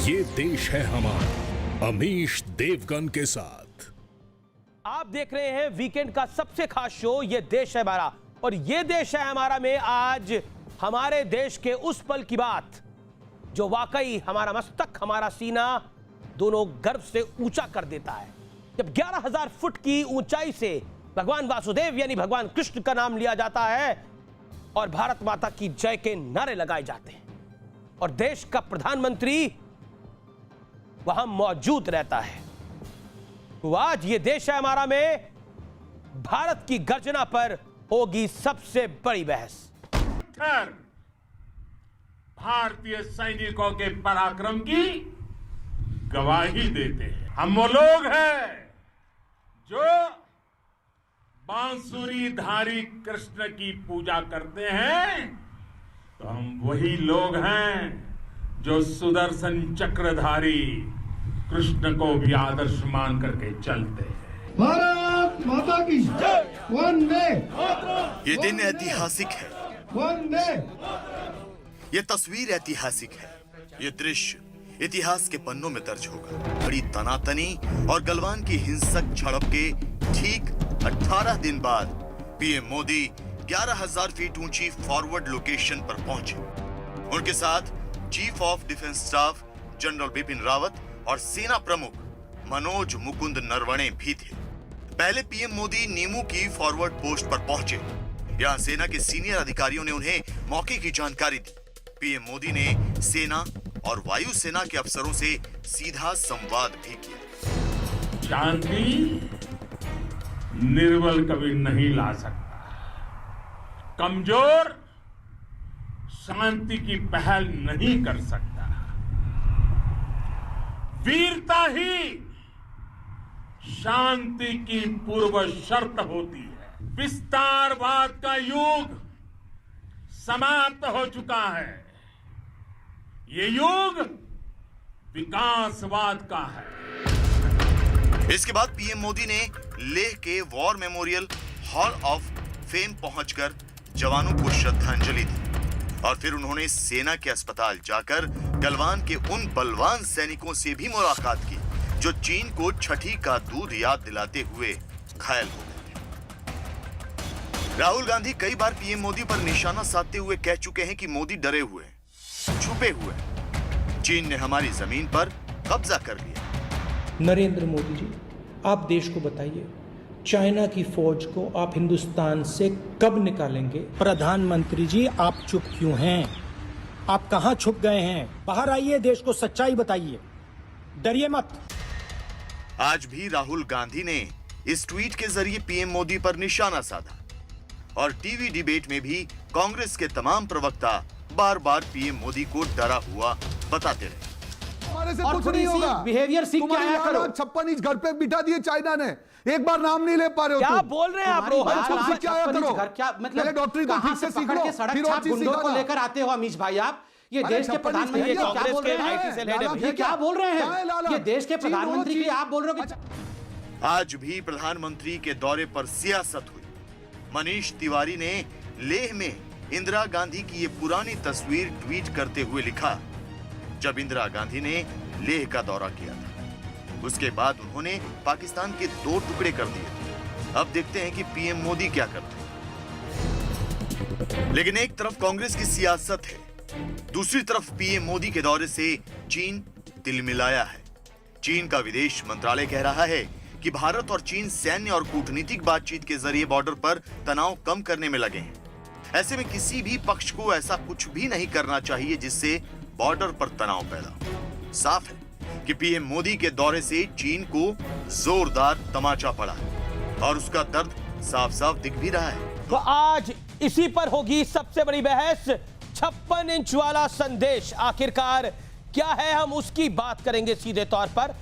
ये देश है हमारा, अमीश देवगन के साथ। आप देख रहे हैं वीकेंड का सबसे खास शो ये देश है हमारा। और ये देश है हमारा में आज हमारे देश के उस पल की बात जो वाकई हमारा मस्तक, हमारा सीना दोनों गर्व से ऊंचा कर देता है। जब 11,000 फुट की ऊंचाई से भगवान वासुदेव यानी भगवान कृष्ण का नाम लिया जाता है और भारत माता की जय के नारे लगाए जाते हैं और देश का प्रधानमंत्री वहां मौजूद रहता है, तो आज ये देश है हमारा में भारत की गर्जना पर होगी सबसे बड़ी बहस। भारतीय सैनिकों के पराक्रम की गवाही देते हैं। हम वो लोग हैं जो बांसुरीधारी कृष्ण की पूजा करते हैं, तो हम वही लोग हैं जो सुदर्शन चक्रधारी कृष्ण को भी आदर्श मान करके चलते हैं। भारत माता की जय, वंदे। ये दिन ऐतिहासिक है, वंदे। ये तस्वीर ऐतिहासिक है, ये दृश्य इतिहास के पन्नों में दर्ज होगा। बड़ी तनातनी और गलवान की हिंसक झड़प के ठीक 18 दिन बाद पीएम मोदी 11,000 फीट ऊंची फॉरवर्ड लोकेशन पर पहुंचे। उनके साथ chief of defence staff general Bipin Rawat और सेना प्रमुख मनोज मुकुंद नरवणे भी थे। पहले पीएम मोदी नीमू की फॉरवर्ड पोस्ट पर पहुंचे। यहां सेना के सीनियर अधिकारियों ने उन्हें मौके की जानकारी दी। पीएम मोदी ने सेना और वायु सेना के अफसरों से सीधा संवाद भी किया। शांति निर्बल कभी नहीं ला सकता, कमजोर शांति की पहल नहीं कर सकता। वीरता ही शांति की पूर्व शर्त होती है। विस्तारवाद का युग समाप्त हो चुका है, ये युग विकासवाद का है। इसके बाद पीएम मोदी ने लेह के war memorial hall of fame पहुंचकर जवानों को श्रद्धांजलि दी और फिर उन्होंने सेना के अस्पताल जाकर गलवान के उन बलवान सैनिकों से भी मुलाकात की जो चीन को छठी का दूध याद दिलाते हुए घायल हो गए थे। राहुल गांधी कई बार पीएम मोदी पर निशाना साधते हुए कह चुके हैं कि मोदी डरे हुए हैं, छुपे हुए हैं। चीन ने हमारी जमीन पर कब्जा कर लिया। नरेंद्र मोदी जी, आप देश को बताइए, चाइना की फौज को आप हिंदुस्तान से कब निकालेंगे? प्रधानमंत्री जी, आप चुप क्यों हैं? आप कहां छुप गए हैं? बाहर आइए, देश को सच्चाई बताइए, डरिए मत। आज भी राहुल गांधी ने इस ट्वीट के जरिए पीएम मोदी पर निशाना साधा और टीवी डिबेट में भी कांग्रेस के तमाम प्रवक्ता बार-बार पीएम मोदी को डरा हुआ बताते रहे। हमारे से कुछ नहीं होगा। बिहेवियर सीख के आया करो। 56 इंच घर पे बिठा दिए चाइना ने, एक बार नाम नहीं ले पा रहे हो। क्या बोल रहे हैं आप रोहन? सीख के आया करो। क्या मतलब डॉक्टरी को ठीक से सीख लो, सड़क छाप गुंडों को लेकर आते हो अमीश भाई आप? ये देश के प्रधानमंत्री क्या बोल रहे हैं? ये क्या बोल रहे हैं? ये देश के प्रधानमंत्री के लिए आप बोल रहे हो? आज भी प्रधानमंत्री के दौरे पर सियासत हुई। मनीष तिवारी ने लेह में इंदिरा गांधी की ये पुरानी तस्वीर ट्वीट करते हुए लिखा, जब इंदिरा गांधी ने लेह का दौरा किया था उसके बाद उन्होंने पाकिस्तान के 2 टुकड़े कर दिए। अब देखते हैं कि पीएम मोदी क्या करते हैं। लेकिन एक तरफ कांग्रेस की सियासत है, दूसरी तरफ पीएम मोदी के दौरे से चीन तिलमिलाया है। चीन का विदेश मंत्रालय कह रहा है कि भारत और चीन सैन्य और कूटनीतिक बातचीत के जरिए बॉर्डर पर तनाव कम करने में लगे हैं। ऐसे में किसी भी पक्ष को ऐसा कुछ भी नहीं करना चाहिए जिससे बॉर्डर पर तनाव पैदा हो। साफ है कि पीएम मोदी के दौरे से चीन को जोरदार तमाचा पड़ा है और उसका दर्द साफ साफ दिख भी रहा है। तो आज इसी पर होगी सबसे बड़ी बहस। 56 इंच वाला संदेश आखिरकार क्या है, हम उसकी बात करेंगे सीधे तौर पर।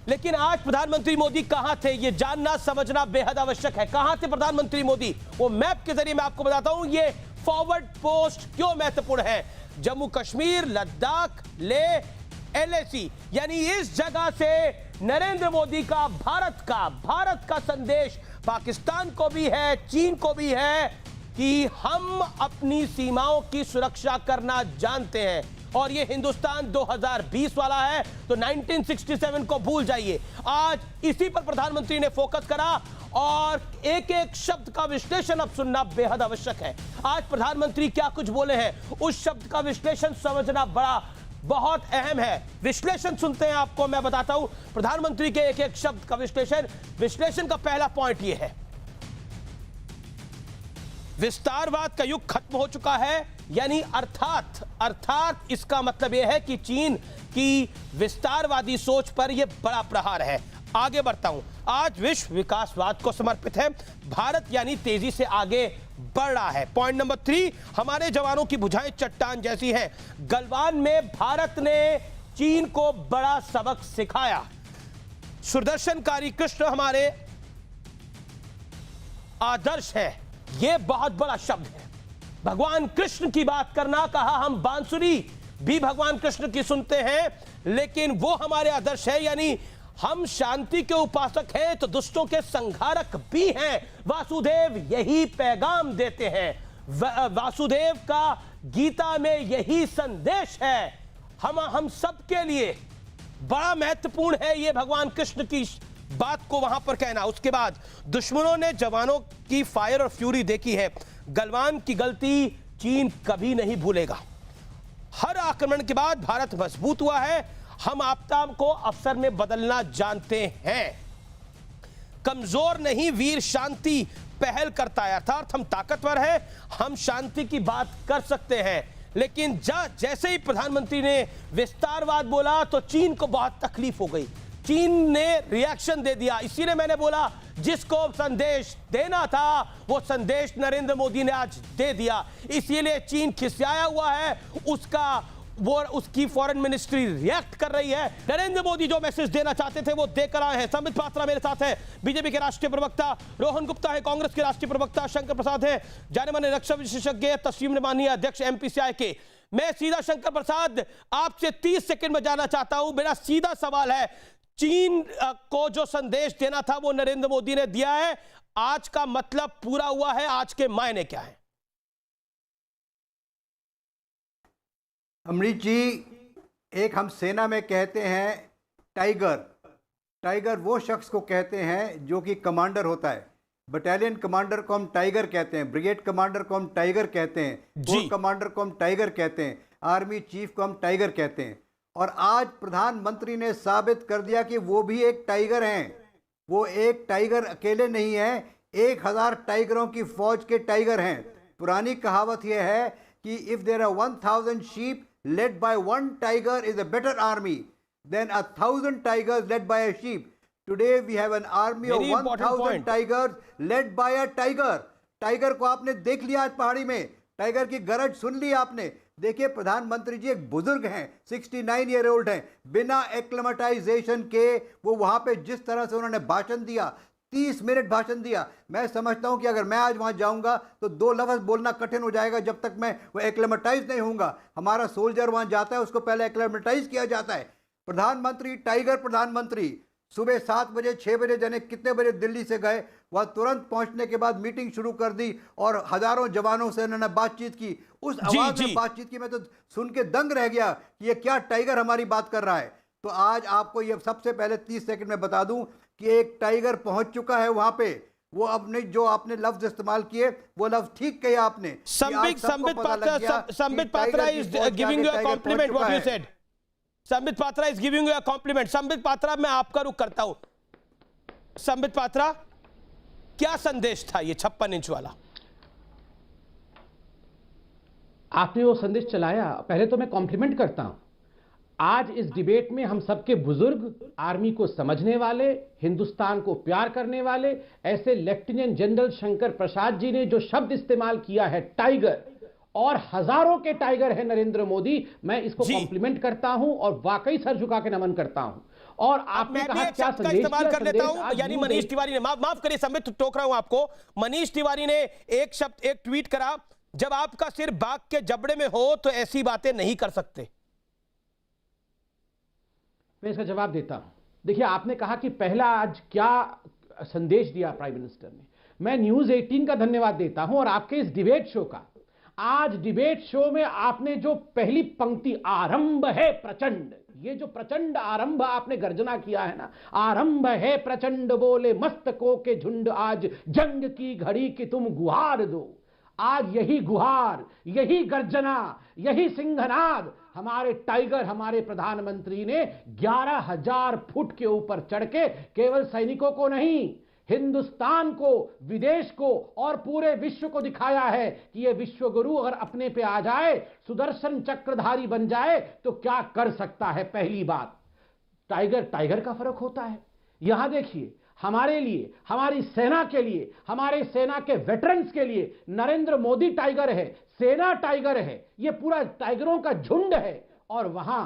लेकिन आज प्रधानमंत्री मोदी कहां थे, यह जानना समझना बेहद आवश्यक है। कहां थे प्रधानमंत्री मोदी? वो मैप के जरिए मैं आपको बताता हूं ये फॉरवर्ड पोस्ट क्यों महत्वपूर्ण है। जम्मू कश्मीर, लद्दाख, लेह, एलएसी यानी इस जगह से नरेंद्र मोदी का भारत का संदेश पाकिस्तान को भी है, चीन को भी है कि हम अपनी सीमाओं की सुरक्षा करना जानते हैं और ये हिंदुस्तान 2020 वाला है, तो 1967 को भूल जाइए। आज इसी पर प्रधानमंत्री ने फोकस करा और एक एक शब्द का विश्लेषण अब सुनना बेहद आवश्यक है। आज प्रधानमंत्री क्या कुछ बोले हैं, उस शब्द का विश्लेषण समझना बहुत अहम है। विश्लेषण सुनते हैं, आपको मैं बताता हूं प्रधानमंत्री के एक एक शब्द का विश्लेषण का पहला पॉइंट यह है, विस्तारवाद का युग खत्म हो चुका है, यानी अर्थात इसका मतलब यह है कि चीन की विस्तारवादी सोच पर यह बड़ा प्रहार है। आगे बढ़ता हूं, आज विश्व विकासवाद को समर्पित है, भारत यानी तेजी से आगे बढ़ रहा है। पॉइंट नंबर 3, हमारे जवानों की भुजाएं चट्टान जैसी हैं। गलवान में भारत ने चीन को बड़ा सबक सिखाया। सुदर्शनकारी कृष्ण हमारे आदर्श है, यह बहुत बड़ा शब्द है। भगवान कृष्ण की बात करना, कहा हम बांसुरी भी भगवान कृष्ण की सुनते हैं, लेकिन वो हमारे आदर्श है, यानी हम शांति के उपासक हैं तो दुष्टों के संहारक भी हैं। वासुदेव यही पैगाम देते हैं, वासुदेव का गीता में यही संदेश है। हम सबके लिए बड़ा महत्वपूर्ण है ये भगवान कृष्ण की बात को वहां पर कहना। उसके बाद दुश्मनों ने जवानों की फायर और फ्यूरी देखी है, गलवान की गलती चीन कभी नहीं भूलेगा। हर आक्रमण के बाद भारत मजबूत हुआ है, हम आपदा को अवसर में बदलना जानते हैं। कमजोर नहीं, वीर शांति पहल करता है, अर्थात हम ताकतवर हैं, हम शांति की बात कर सकते हैं। लेकिन जैसे ही प्रधानमंत्री ने विस्तारवाद बोला तो चीन को बहुत तकलीफ हो गई, चीन ने रिएक्शन दे दिया। इसीलिए मैंने बोला जिसको संदेश देना था वो संदेश नरेंद्र मोदी ने आज दे दिया, इसीलिए चीन खिसियाया हुआ है, उसकी फॉरेन मिनिस्ट्री रिएक्ट कर रही है। नरेंद्र मोदी जो मैसेज देना चाहते थे वो देकर आए हैं। संबित पात्रा मेरे साथ है, बीजेपी के राष्ट्रीय प्रवक्ता, रोहन गुप्ता है कांग्रेस के राष्ट्रीय प्रवक्ता, शंकर प्रसाद है जाने माने रक्षा विशेषज्ञ, तस्लीम नमानी अध्यक्ष एमपीसीआई के। मैं सीधा शंकर प्रसाद आपसे 30 सेकंड में जानना चाहता हूं, मेरा सीधा सवाल है, चीन को जो संदेश देना था वो नरेंद्र मोदी ने दिया है, आज का मतलब पूरा हुआ है, आज के मायने क्या है? अमरीश जी, एक हम सेना में कहते हैं टाइगर वो शख्स को कहते हैं जो कि कमांडर होता है। बटालियन कमांडर को हम टाइगर कहते हैं, ब्रिगेड कमांडर को हम टाइगर कहते हैं, कोर कमांडर को हम टाइगर कहते हैं, आर्मी चीफ को हम टाइगर कहते हैं। और आज प्रधानमंत्री ने साबित कर दिया कि वो भी एक टाइगर हैं। वो एक टाइगर अकेले नहीं है, 1000 टाइगरों की फौज के टाइगर हैं। पुरानी कहावत यह है कि if there are 1000 sheep led by one tiger is a better army than 1000 tigers led by a sheep. Today we have an army of 1000 tigers led by a tiger. Tiger को आपने देख लिया आज पहाड़ी में, टाइगर की गरज सुन ली आपने। देखिए प्रधानमंत्री जी एक बुजुर्ग हैं, 69 ईयर ओल्ड हैं, बिना एक्लेमेटाइजेशन के वो वहां पे जिस तरह से उन्होंने भाषण दिया, 30 मिनट भाषण दिया। मैं समझता हूं कि अगर मैं आज वहां जाऊंगा तो 2 लफ्ज़ बोलना कठिन हो जाएगा जब तक मैं वो एक्लेमेटाइज नहीं होऊंगा। हमारा सोल्जर वहां जाता है, उसको पहले एक्लेमेटाइज किया जाता है। प्रधानमंत्री, टाइगर प्रधानमंत्री, सुबह 7 बजे 6 बजे जाने कितने बजे दिल्ली से गए, वह तुरंत पहुंचने के बाद मीटिंग शुरू कर दी और हजारों जवानों से उन्होंने बातचीत की। उस आवाज में बातचीत की, मैं तो सुन के दंग रह गया कि ये क्या टाइगर हमारी बात कर रहा है। तो आज आपको ये सबसे पहले 30 सेकंड में बता दूं कि एक टाइगर पहुंच चुका है वहां पे। वो अपने जो आपने लफ्ज इस्तेमाल किए वो लफ्ज ठीक कहे आपने। Sambit Patra is giving you a compliment what you said. Sambit Patra is giving you a compliment. Sambit Patra, मैं आपका रुख करता हूं। संबित पात्रा, क्या संदेश था ये 56 इंच वाला? आपने वो संदेश चलाया, पहले तो मैं कॉम्प्लीमेंट करता हूं। आज इस डिबेट में हम सबके बुजुर्ग, आर्मी को समझने वाले, हिंदुस्तान को प्यार करने वाले, ऐसे लेफ्टिनेंट जनरल शंकर प्रसाद जी ने जो शब्द इस्तेमाल किया है टाइगर, और हजारों के टाइगर है नरेंद्र मोदी, मैं इसको कॉम्प्लीमेंट करता हूं और वाकई सर झुका के नमन करता हूं। और आपने कहा क्या संदेश इस्तेमाल कर लेता हूं, यानी मनीष तिवारी ने, माफ करिए संबित, टोक रहा हूं आपको, मनीष तिवारी ने एक शब्द, एक ट्वीट करा, जब आपका सिर बाघ के जबड़े में हो तो ऐसी बातें नहीं कर सकते। मैं इसका जवाब देता हूं। देखिए, आपने कहा कि पहला आज क्या संदेश दिया प्राइम मिनिस्टर ने। मैं न्यूज 18 का धन्यवाद देता हूं और आपके इस डिबेट शो का। आज डिबेट शो में आपने जो पहली पंक्ति आरंभ है प्रचंड, ये जो प्रचंड आरंभ आपने गर्जना किया है ना, आरंभ है प्रचंड बोले मस्तकों के झुंड, आज जंग की घड़ी की तुम गुहार दो। आज यही गुहार, यही गर्जना, यही सिंहनाद हमारे टाइगर, हमारे प्रधानमंत्री ने 11,000 फुट के ऊपर चढ़ के केवल सैनिकों को नहीं, हिंदुस्तान को, विदेश को और पूरे विश्व को दिखाया है कि यह विश्व गुरु अगर अपने पे आ जाए, सुदर्शन चक्रधारी बन जाए तो क्या कर सकता है। पहली बात, टाइगर टाइगर का फर्क होता है। यहां देखिए, हमारे लिए, हमारी सेना के लिए, हमारे सेना के वेटरन्स के लिए नरेंद्र मोदी टाइगर है, सेना टाइगर है, यह पूरा टाइगरों का झुंड है। और वहां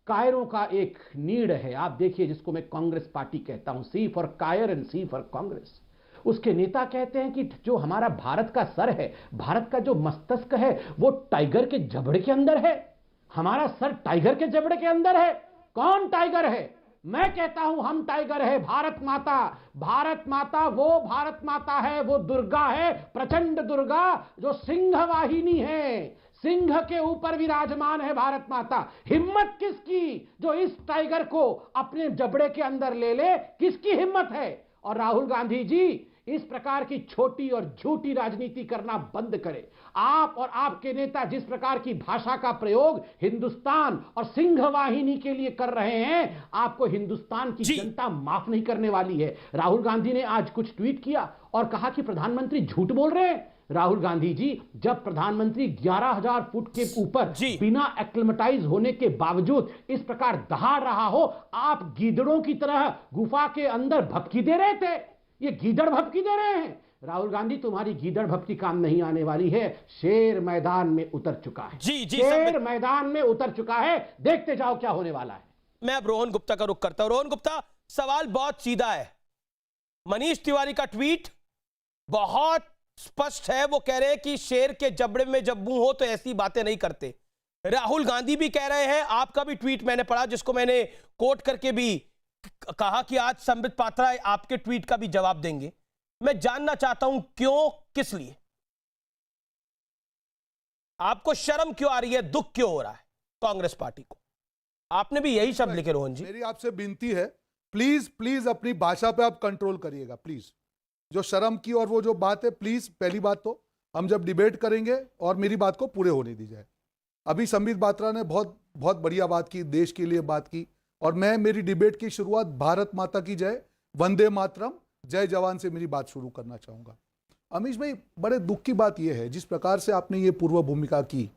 कायरों का एक नीड है, आप देखिए, जिसको मैं कांग्रेस पार्टी कहता हूं, सी फॉर कायर एंड सी फॉर कांग्रेस। उसके नेता कहते हैं कि जो हमारा भारत का सर है, भारत का जो मस्तिष्क है, वो टाइगर के जबड़े के अंदर है। हमारा सर टाइगर के जबड़े के अंदर है। कौन टाइगर है? मैं कहता हूं हम टाइगर है, भारत माता। भारत माता वो भारत माता है, वो दुर्गा है, प्रचंड दुर्गा, जो सिंह वाहिनी है, सिंह के ऊपर विराजमान है भारत माता। हिम्मत किसकी जो इस टाइगर को अपने जबड़े के अंदर ले ले? किसकी हिम्मत है? और राहुल गांधी जी इस प्रकार की छोटी और झूठी राजनीति करना बंद करें। आप और आपके नेता जिस प्रकार की भाषा का प्रयोग हिंदुस्तान और सिंह वाहिनी के लिए कर रहे हैं, आपको हिंदुस्तान की जनता माफ नहीं करने वाली है। राहुल गांधी ने आज कुछ ट्वीट किया और कहा कि प्रधानमंत्री झूठ बोल रहे हैं। राहुल गांधी जी, जब प्रधानमंत्री 11,000 फुट के ऊपर बिना एक्लेमेटाइज होने के बावजूद इस प्रकार दहाड़ रहा हो, आप गीदड़ों की तरह गुफा के अंदर भपकी दे रहे थे। ये गीदड़ भपकी दे रहे हैं। राहुल गांधी, तुम्हारी गीदड़ भपकी काम नहीं आने वाली है। शेर मैदान में उतर चुका है। शेर मैदान में उतर चुका है। देखते जाओ क्या होने वाला है। मैं अब रोहन गुप्ता का रुख करता हूं। रोहन गुप्ता, सवाल बहुत सीधा है। मनीष तिवारी का ट्वीट बहुत स्पष्ट है। वो कह रहे हैं कि शेर के जबड़े में जब मुंह हो तो ऐसी बातें नहीं करते। राहुल गांधी भी कह रहे हैं, आपका भी ट्वीट मैंने पढ़ा जिसको मैंने कोट करके भी कहा कि आज संबित पात्रा आपके ट्वीट का भी जवाब देंगे। मैं जानना चाहता हूं क्यों, किस लिए? आपको शर्म क्यों आ रही है, दुख क्यों हो रहा है कांग्रेस पार्टी को? आपने भी यही शब्द लिखे रोहन जी। मेरी आपसे विनती है, प्लीज प्लीज अपनी भाषा पे आप कंट्रोल करिएगा प्लीज। जो शर्म की और वो जो बात है, प्लीज पहली बात तो हम जब डिबेट करेंगे और मेरी बात को पूरे होने दी जाए। अभी संबित पात्रा ने बहुत बहुत बढ़िया बात की, देश के लिए बात की, और मैं मेरी डिबेट की शुरुआत भारत माता की जय, वंदे मातरम, जय जवान से मेरी बात शुरू करना चाहूंगा। अमीश भाई, बड़े दुख की बात यह है जिस प्रकार से आपने ये पूर्व भूमिका की।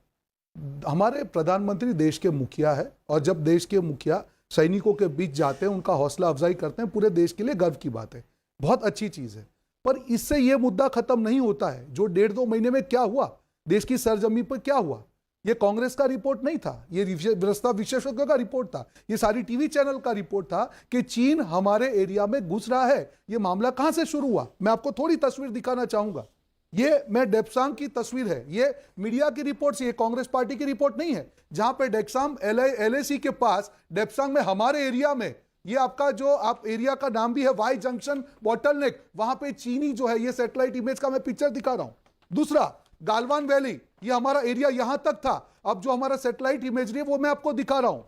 हमारे प्रधानमंत्री देश के मुखिया है, और जब देश के मुखिया सैनिकों के बीच जाते हैं, उनका हौसला अफजाई करते हैं, पूरे देश के लिए गर्व की बात है, बहुत अच्छी चीज है। पर इससे यह मुद्दा खत्म नहीं होता है। जो 1.5-2 महीने में क्या हुआ, देश की सरजमी पर क्या हुआ, यह कांग्रेस का रिपोर्ट नहीं था, यह विशेषज्ञों का रिपोर्ट था, यह सारी टीवी चैनल का रिपोर्ट था कि चीन हमारे एरिया में घुस रहा है। यह मामला कहां से शुरू हुआ, मैं आपको थोड़ी तस्वीर दिखाना चाहूंगा। ये मैं डेप्सांग की तस्वीर है, ये मीडिया की रिपोर्ट से, ये कांग्रेस पार्टी की रिपोर्ट नहीं है। जहां पे डेक्साम LAC के पास डेप्सांग में, हमारे एरिया में, ये आपका जो आप एरिया का नाम भी है वाई जंक्शन बॉटलनेक, वहां पे चीनी जो है, ये सैटेलाइट इमेज का मैं पिक्चर दिखा रहा हूं। दूसरा, गालवान वैली, ये हमारा एरिया यहां तक था। अब जो हमारा सैटेलाइट इमेजरी है वो मैं आपको दिखा रहा हूं।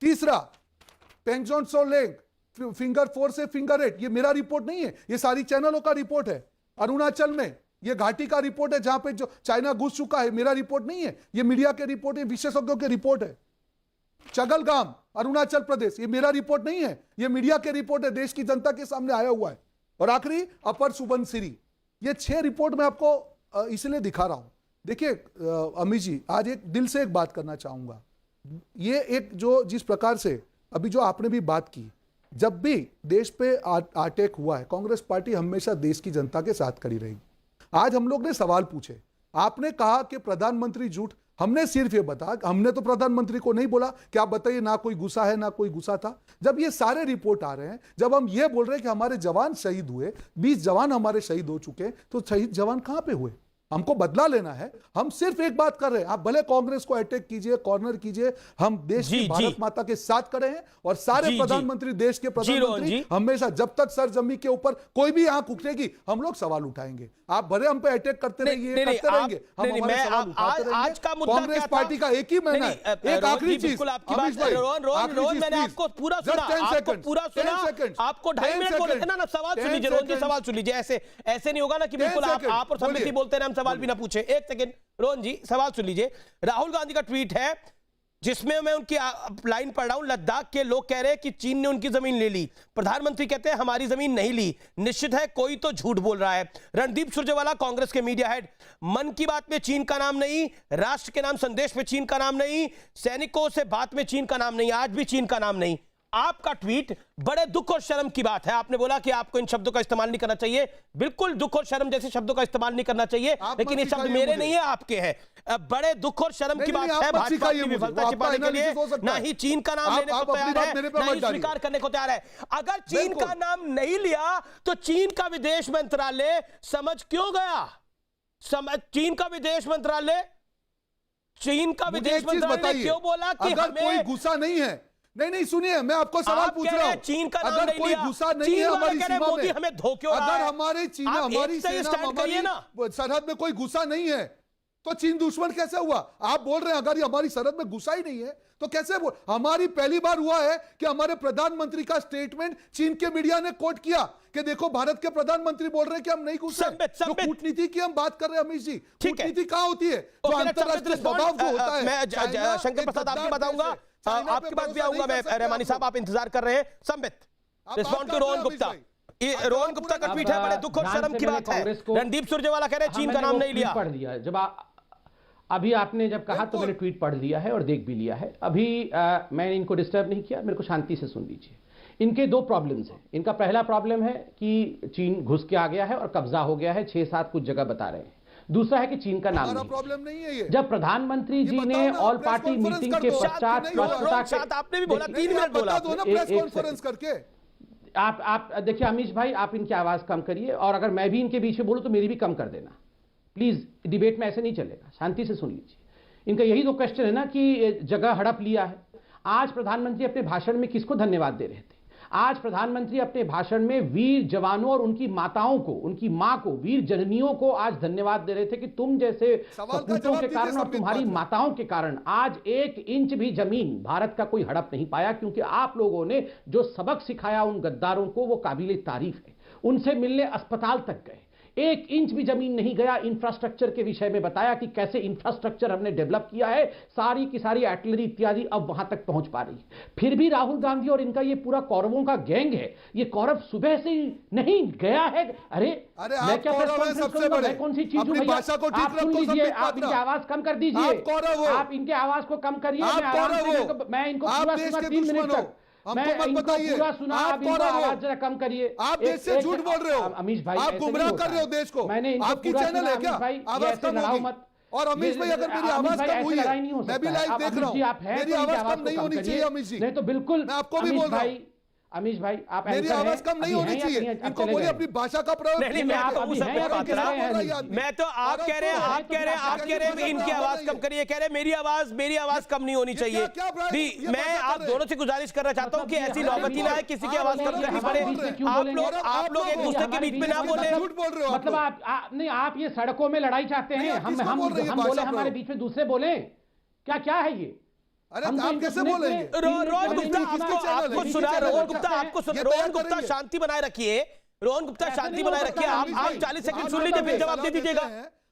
तीसरा, पेंगजोन सोलेंग, फिंगर 4 से फिंगर 8, ये मेरा रिपोर्ट नहीं है, ये सारी चैनलों का रिपोर्ट है। अरुणाचल में ये घाटी का रिपोर्ट है जहां पे जो चाइना घुस चुका है, मेरा रिपोर्ट नहीं है, ये मीडिया के रिपोर्ट है, विशेषज्ञों के रिपोर्ट है। चगलगाम, अरुणाचल प्रदेश, ये मेरा रिपोर्ट नहीं है, ये मीडिया के रिपोर्ट है, देश की जनता के सामने आया हुआ है। और आखिरी, अपर सुबनसिरी, ये 6 रिपोर्ट मैं आपको इसलिए दिखा रहा हूं। देखिए अमित जी, आज एक दिल से एक बात करना चाहूंगा। ये एक जो जिस प्रकार से अभी जो आपने भी बात की, जब भी देश पे अटैक हुआ है, कांग्रेस पार्टी हमेशा देश की जनता के साथ खड़ी रही। आज हम लोग ने सवाल पूछे, आपने कहा कि प्रधानमंत्री झूठ, हमने सिर्फ ये बताया, हमने तो प्रधानमंत्री को नहीं बोला कि आप बताइए ना कोई गुस्सा है ना कोई गुस्सा था। जब ये सारे रिपोर्ट आ रहे हैं, जब हम ये बोल रहे हैं कि हमारे जवान शहीद हुए, 20 जवान हमारे शहीद हो चुके, तो शहीद जवान कहां पे हुए? हमको बदला लेना है। हम सिर्फ एक बात कर रहे हैं, आप भले कांग्रेस को अटैक कीजिए, कॉर्नर कीजिए, हम देश की भारत माता के साथ खड़े हैं और सारे प्रधानमंत्री, देश के प्रधानमंत्री हमेशा, जब तक सर जमीन के ऊपर कोई भी आंख उठेगी हम लोग सवाल उठाएंगे। आप भले हम पे अटैक करते रहिए, करते रहेंगे, हम हमारे सवाल उठाते रहेंगे। कांग्रेस पार्टी का एक ही महीना है। एक आखिरी चीज, अमीश भाई, रोहन, मैंने आपको पूरा सुना, आपको 2.5 मिनट बोले थे ना। सवाल सुन लीजिए रोहन जी, सवाल सुन लीजिए। ऐसे नहीं होगा ना कि बिल्कुल आप और सम्मित बोलते हैं, हम सवाल भी ना पूछे। एक सेकंड रोहन जी, सवाल सुन लीजिए। राहुल गांधी का ट्वीट है जिसमें मैं उनकी लाइन पढ़ रहा हूं। लद्दाख के लोग कह रहे हैं कि चीन ने उनकी जमीन ले ली, प्रधानमंत्री कहते हैं हमारी जमीन नहीं ली। निश्चित है कोई तो झूठ बोल रहा है। रणदीप सुरजेवाला, कांग्रेस के मीडिया हेड, मन की बात में चीन का नाम नहीं, राष्ट्र के नाम संदेश में चीन का नाम नहीं, सैनिकों से बात में चीन का नाम नहीं, आज भी चीन का नाम नहीं। आपका ट्वीट बड़े दुख और शर्म की बात है। आपने बोला कि आपको इन शब्दों का इस्तेमाल नहीं करना चाहिए। बिल्कुल दुख और शर्म जैसे शब्दों का इस्तेमाल नहीं करना चाहिए, लेकिन ये शब्द मेरे नहीं है, आपके हैं। बड़े दुख और शर्म की बात है। भाजपा की विफलता छिपाने के लिए ना ही चीन का नाम लेने को तैयार है, ना ही स्वीकार करने को तैयार है। अगर चीन का नाम नहीं लिया तो चीन का विदेश मंत्रालय समझ क्यों गया? चीन का विदेश मंत्रालय क्यों बोला कि हमें कोई गुस्सा नहीं है? नहीं, सुनिए, मैं आपको सवाल पूछ रहा हूं। चीन का नाम अगर नहीं कोई लिया, गुस्सा नहीं है हमारी सीमा में, हमें धोखे हो रहा अगर है, हमारी सेना, हमारी सरहद में कोई गुस्सा नहीं है तो चीन दुश्मन कैसे हुआ? आप बोल रहे हैं अगर हमारी सरहद में गुस्सा ही नहीं है तो कैसे बोल? हमारी पहली बार हुआ है कि हमारे प्रधानमंत्री का स्टेटमेंट चीन के मीडिया ने कोट किया कि देखो भारत के प्रधानमंत्री बोल रहे हैं कि हम नहीं गुस्सा। तो कूटनीति की हम बात कर रहे हैं अमीश जी, कूटनीति कहां होती है? जो अंतरराष्ट्रीय दबाव जो होता है। मैं शंकर प्रसाद आपकी बताऊंगा, आपकी बात भी आऊंगा मैं। रहमानी साहब आप इंतजार कर रहे हैं। Sambit respond to Rohan Gupta. रोहन गुप्ता का ट्वीट है, बड़े दुख और शर्म की बात है। रणदीप सुरजेवाला कह रहे हैं चीन का नाम नहीं लिया। पढ़ लिया जब अभी आपने जब कहा तो मैंने ट्वीट पढ़ लिया है और देख भी लिया है। अभी मैंने इनको डिस्टर्ब नहीं किया, मेरे को शांति से सुन लीजिए। इनके दो प्रॉब्लम्स हैं। इनका पहला प्रॉब्लम है कि चीन घुस के आ गया है और कब्जा हो गया है, 6-7 कुछ जगह बता रहे हैं। दूसरा है कि चीन का नाम प्रॉब्लम नहीं है ये। जब प्रधानमंत्री जी ने ऑल पार्टी मीटिंग के पश्चात आपने भी बोला 3 मिनट बोला प्रेस कॉन्फ्रेंस करके। आप देखिए अमीश भाई, आप इनकी आवाज कम करिए और अगर मैं भी इनके बीच में बोलूं तो मेरी भी कम कर देना प्लीज। डिबेट में ऐसे नहीं चलेगा, शांति से सुन लीजिए। इनका यही दो क्वेश्चन है ना कि जगह हड़प लिया है। आज प्रधानमंत्री अपने भाषण में किसको धन्यवाद दे रहे थे? आज प्रधानमंत्री अपने भाषण में वीर जवानों और उनकी माताओं को, उनकी मां को, वीर जननियों को आज धन्यवाद दे रहे थे कि तुम जैसे सपूतों के कारण और तुम्हारी माताओं के कारण आज 1 इंच भी जमीन भारत का कोई हड़प नहीं पाया, क्योंकि आप लोगों ने जो सबक सिखाया उन गद्दारों को वो काबिले तारीफ है। उनसे मिलने अस्पताल तक गए, 1 इंच भी जमीन नहीं गया। इंफ्रास्ट्रक्चर के विषय में बताया कि कैसे इंफ्रास्ट्रक्चर हमने डेवलप किया है, सारी की सारी आर्टिलरी इत्यादि अब वहां तक पहुंच पा रही है। फिर भी राहुल गांधी और इनका ये पूरा कौरवों का गैंग है, ये कौरव सुबह से नहीं गया है। अरे मैं क्या मैं कौन सी चीज हूं भैया? आप सुन लीजिए, आप इनकी आवाज कम कर दीजिए, आप इनके आवाज को कम करिए। मैं इनको पूरा सुना 3 मिनट तक, मैं इनको पूरा सुना। आप इनको आवाज जरा कम करिए। आप देश से झूठ बोल रहे हो अमीश भाई, आप गुमराह कर रहे हो देश को। मैंने आपकी चैनल है क्या? आवाज कम होगी मत। और अमीश भाई अगर मेरी आवाज कम हुई है, मैं भी लाइव देख रहा हूं, मेरी आवाज कम नहीं होनी चाहिए अमीश जी। नहीं तो बिल्कुल मैं आपको भी बोल रहा हूं अमीश भाई, आप मेरी आवाज कम नहीं होनी चाहिए। इनको बोलिए अपनी भाषा का प्रयोग। नहीं, मैं तो आप कह रहे हैं इनकी आवाज कम करिए, कह रहे मेरी आवाज कम नहीं होनी चाहिए। मैं आप दोनों से गुजारिश करना चाहता हूं कि ऐसी नौबत ही ना आए किसी की आवाज कम करनी पड़े। आप लोग एक दूसरे के बीच में ना बोले। झूठ बोल रहे हो मतलब आप नहीं, आप ये सड़कों में लड़ाई चाहते हैं, हम बोले हमारे बीच में दूसरे बोले, क्या है ये? अरे आप कैसे बोलेंगे? रोहन गुप्ता आपको सुना, रोहन गुप्ता शांति बनाए रखिए, रोहन गुप्ता शांति बनाए रखिए। आप 40 सेकंड सुन लीजिए, फिर जवाब दे दीजिएगा।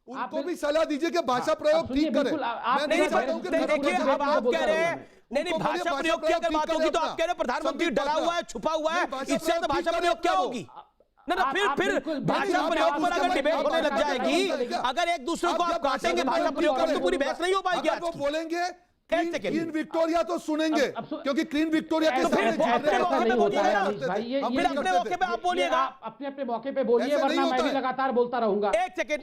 उनको भी सलाह दीजिए कि भाषा प्रयोग ठीक करें। देखिए अब आप कह रहे हैं नहीं भाषा प्रयोग की अगर बात होगी तो आप कह रहे हैं प्रधानमंत्री डरा हुआ है, छुपा हुआ है, इससे तो भाषा प्रयोग क्या होगी ना? फिर भाषा प्रयोग पर अगर डिबेट होने लग जाएगी, अगर एक दूसरे को आप काटेंगे भाषा प्रयोग कर तो पूरी बहस नहीं हो पाएगी। आप बोलेंगे क्वीन विक्टोरिया तो सुनेंगे, क्योंकि क्वीन विक्टोरिया के सामने अपने मौके पे आप बोलिएगा, अपने मौके पे बोलिए, वरना मैं भी लगातार बोलता रहूंगा। एक सेकंड,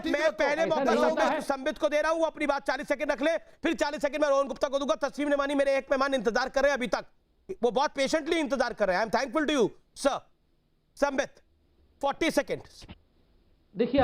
मैं पहले मौका संबित को दे रहा हूं, अपनी बात 40 सेकंड रख ले, फिर 40 सेकंड में रोहन गुप्ता को दूंगा। तस्लीम नेमानी मेरे एक मेहमान इंतजार कर रहे हैं, अभी तक वो बहुत पेशेंटली इंतजार कर रहे हैं। I am thankful to you sir. Sambit 40 second. देखिए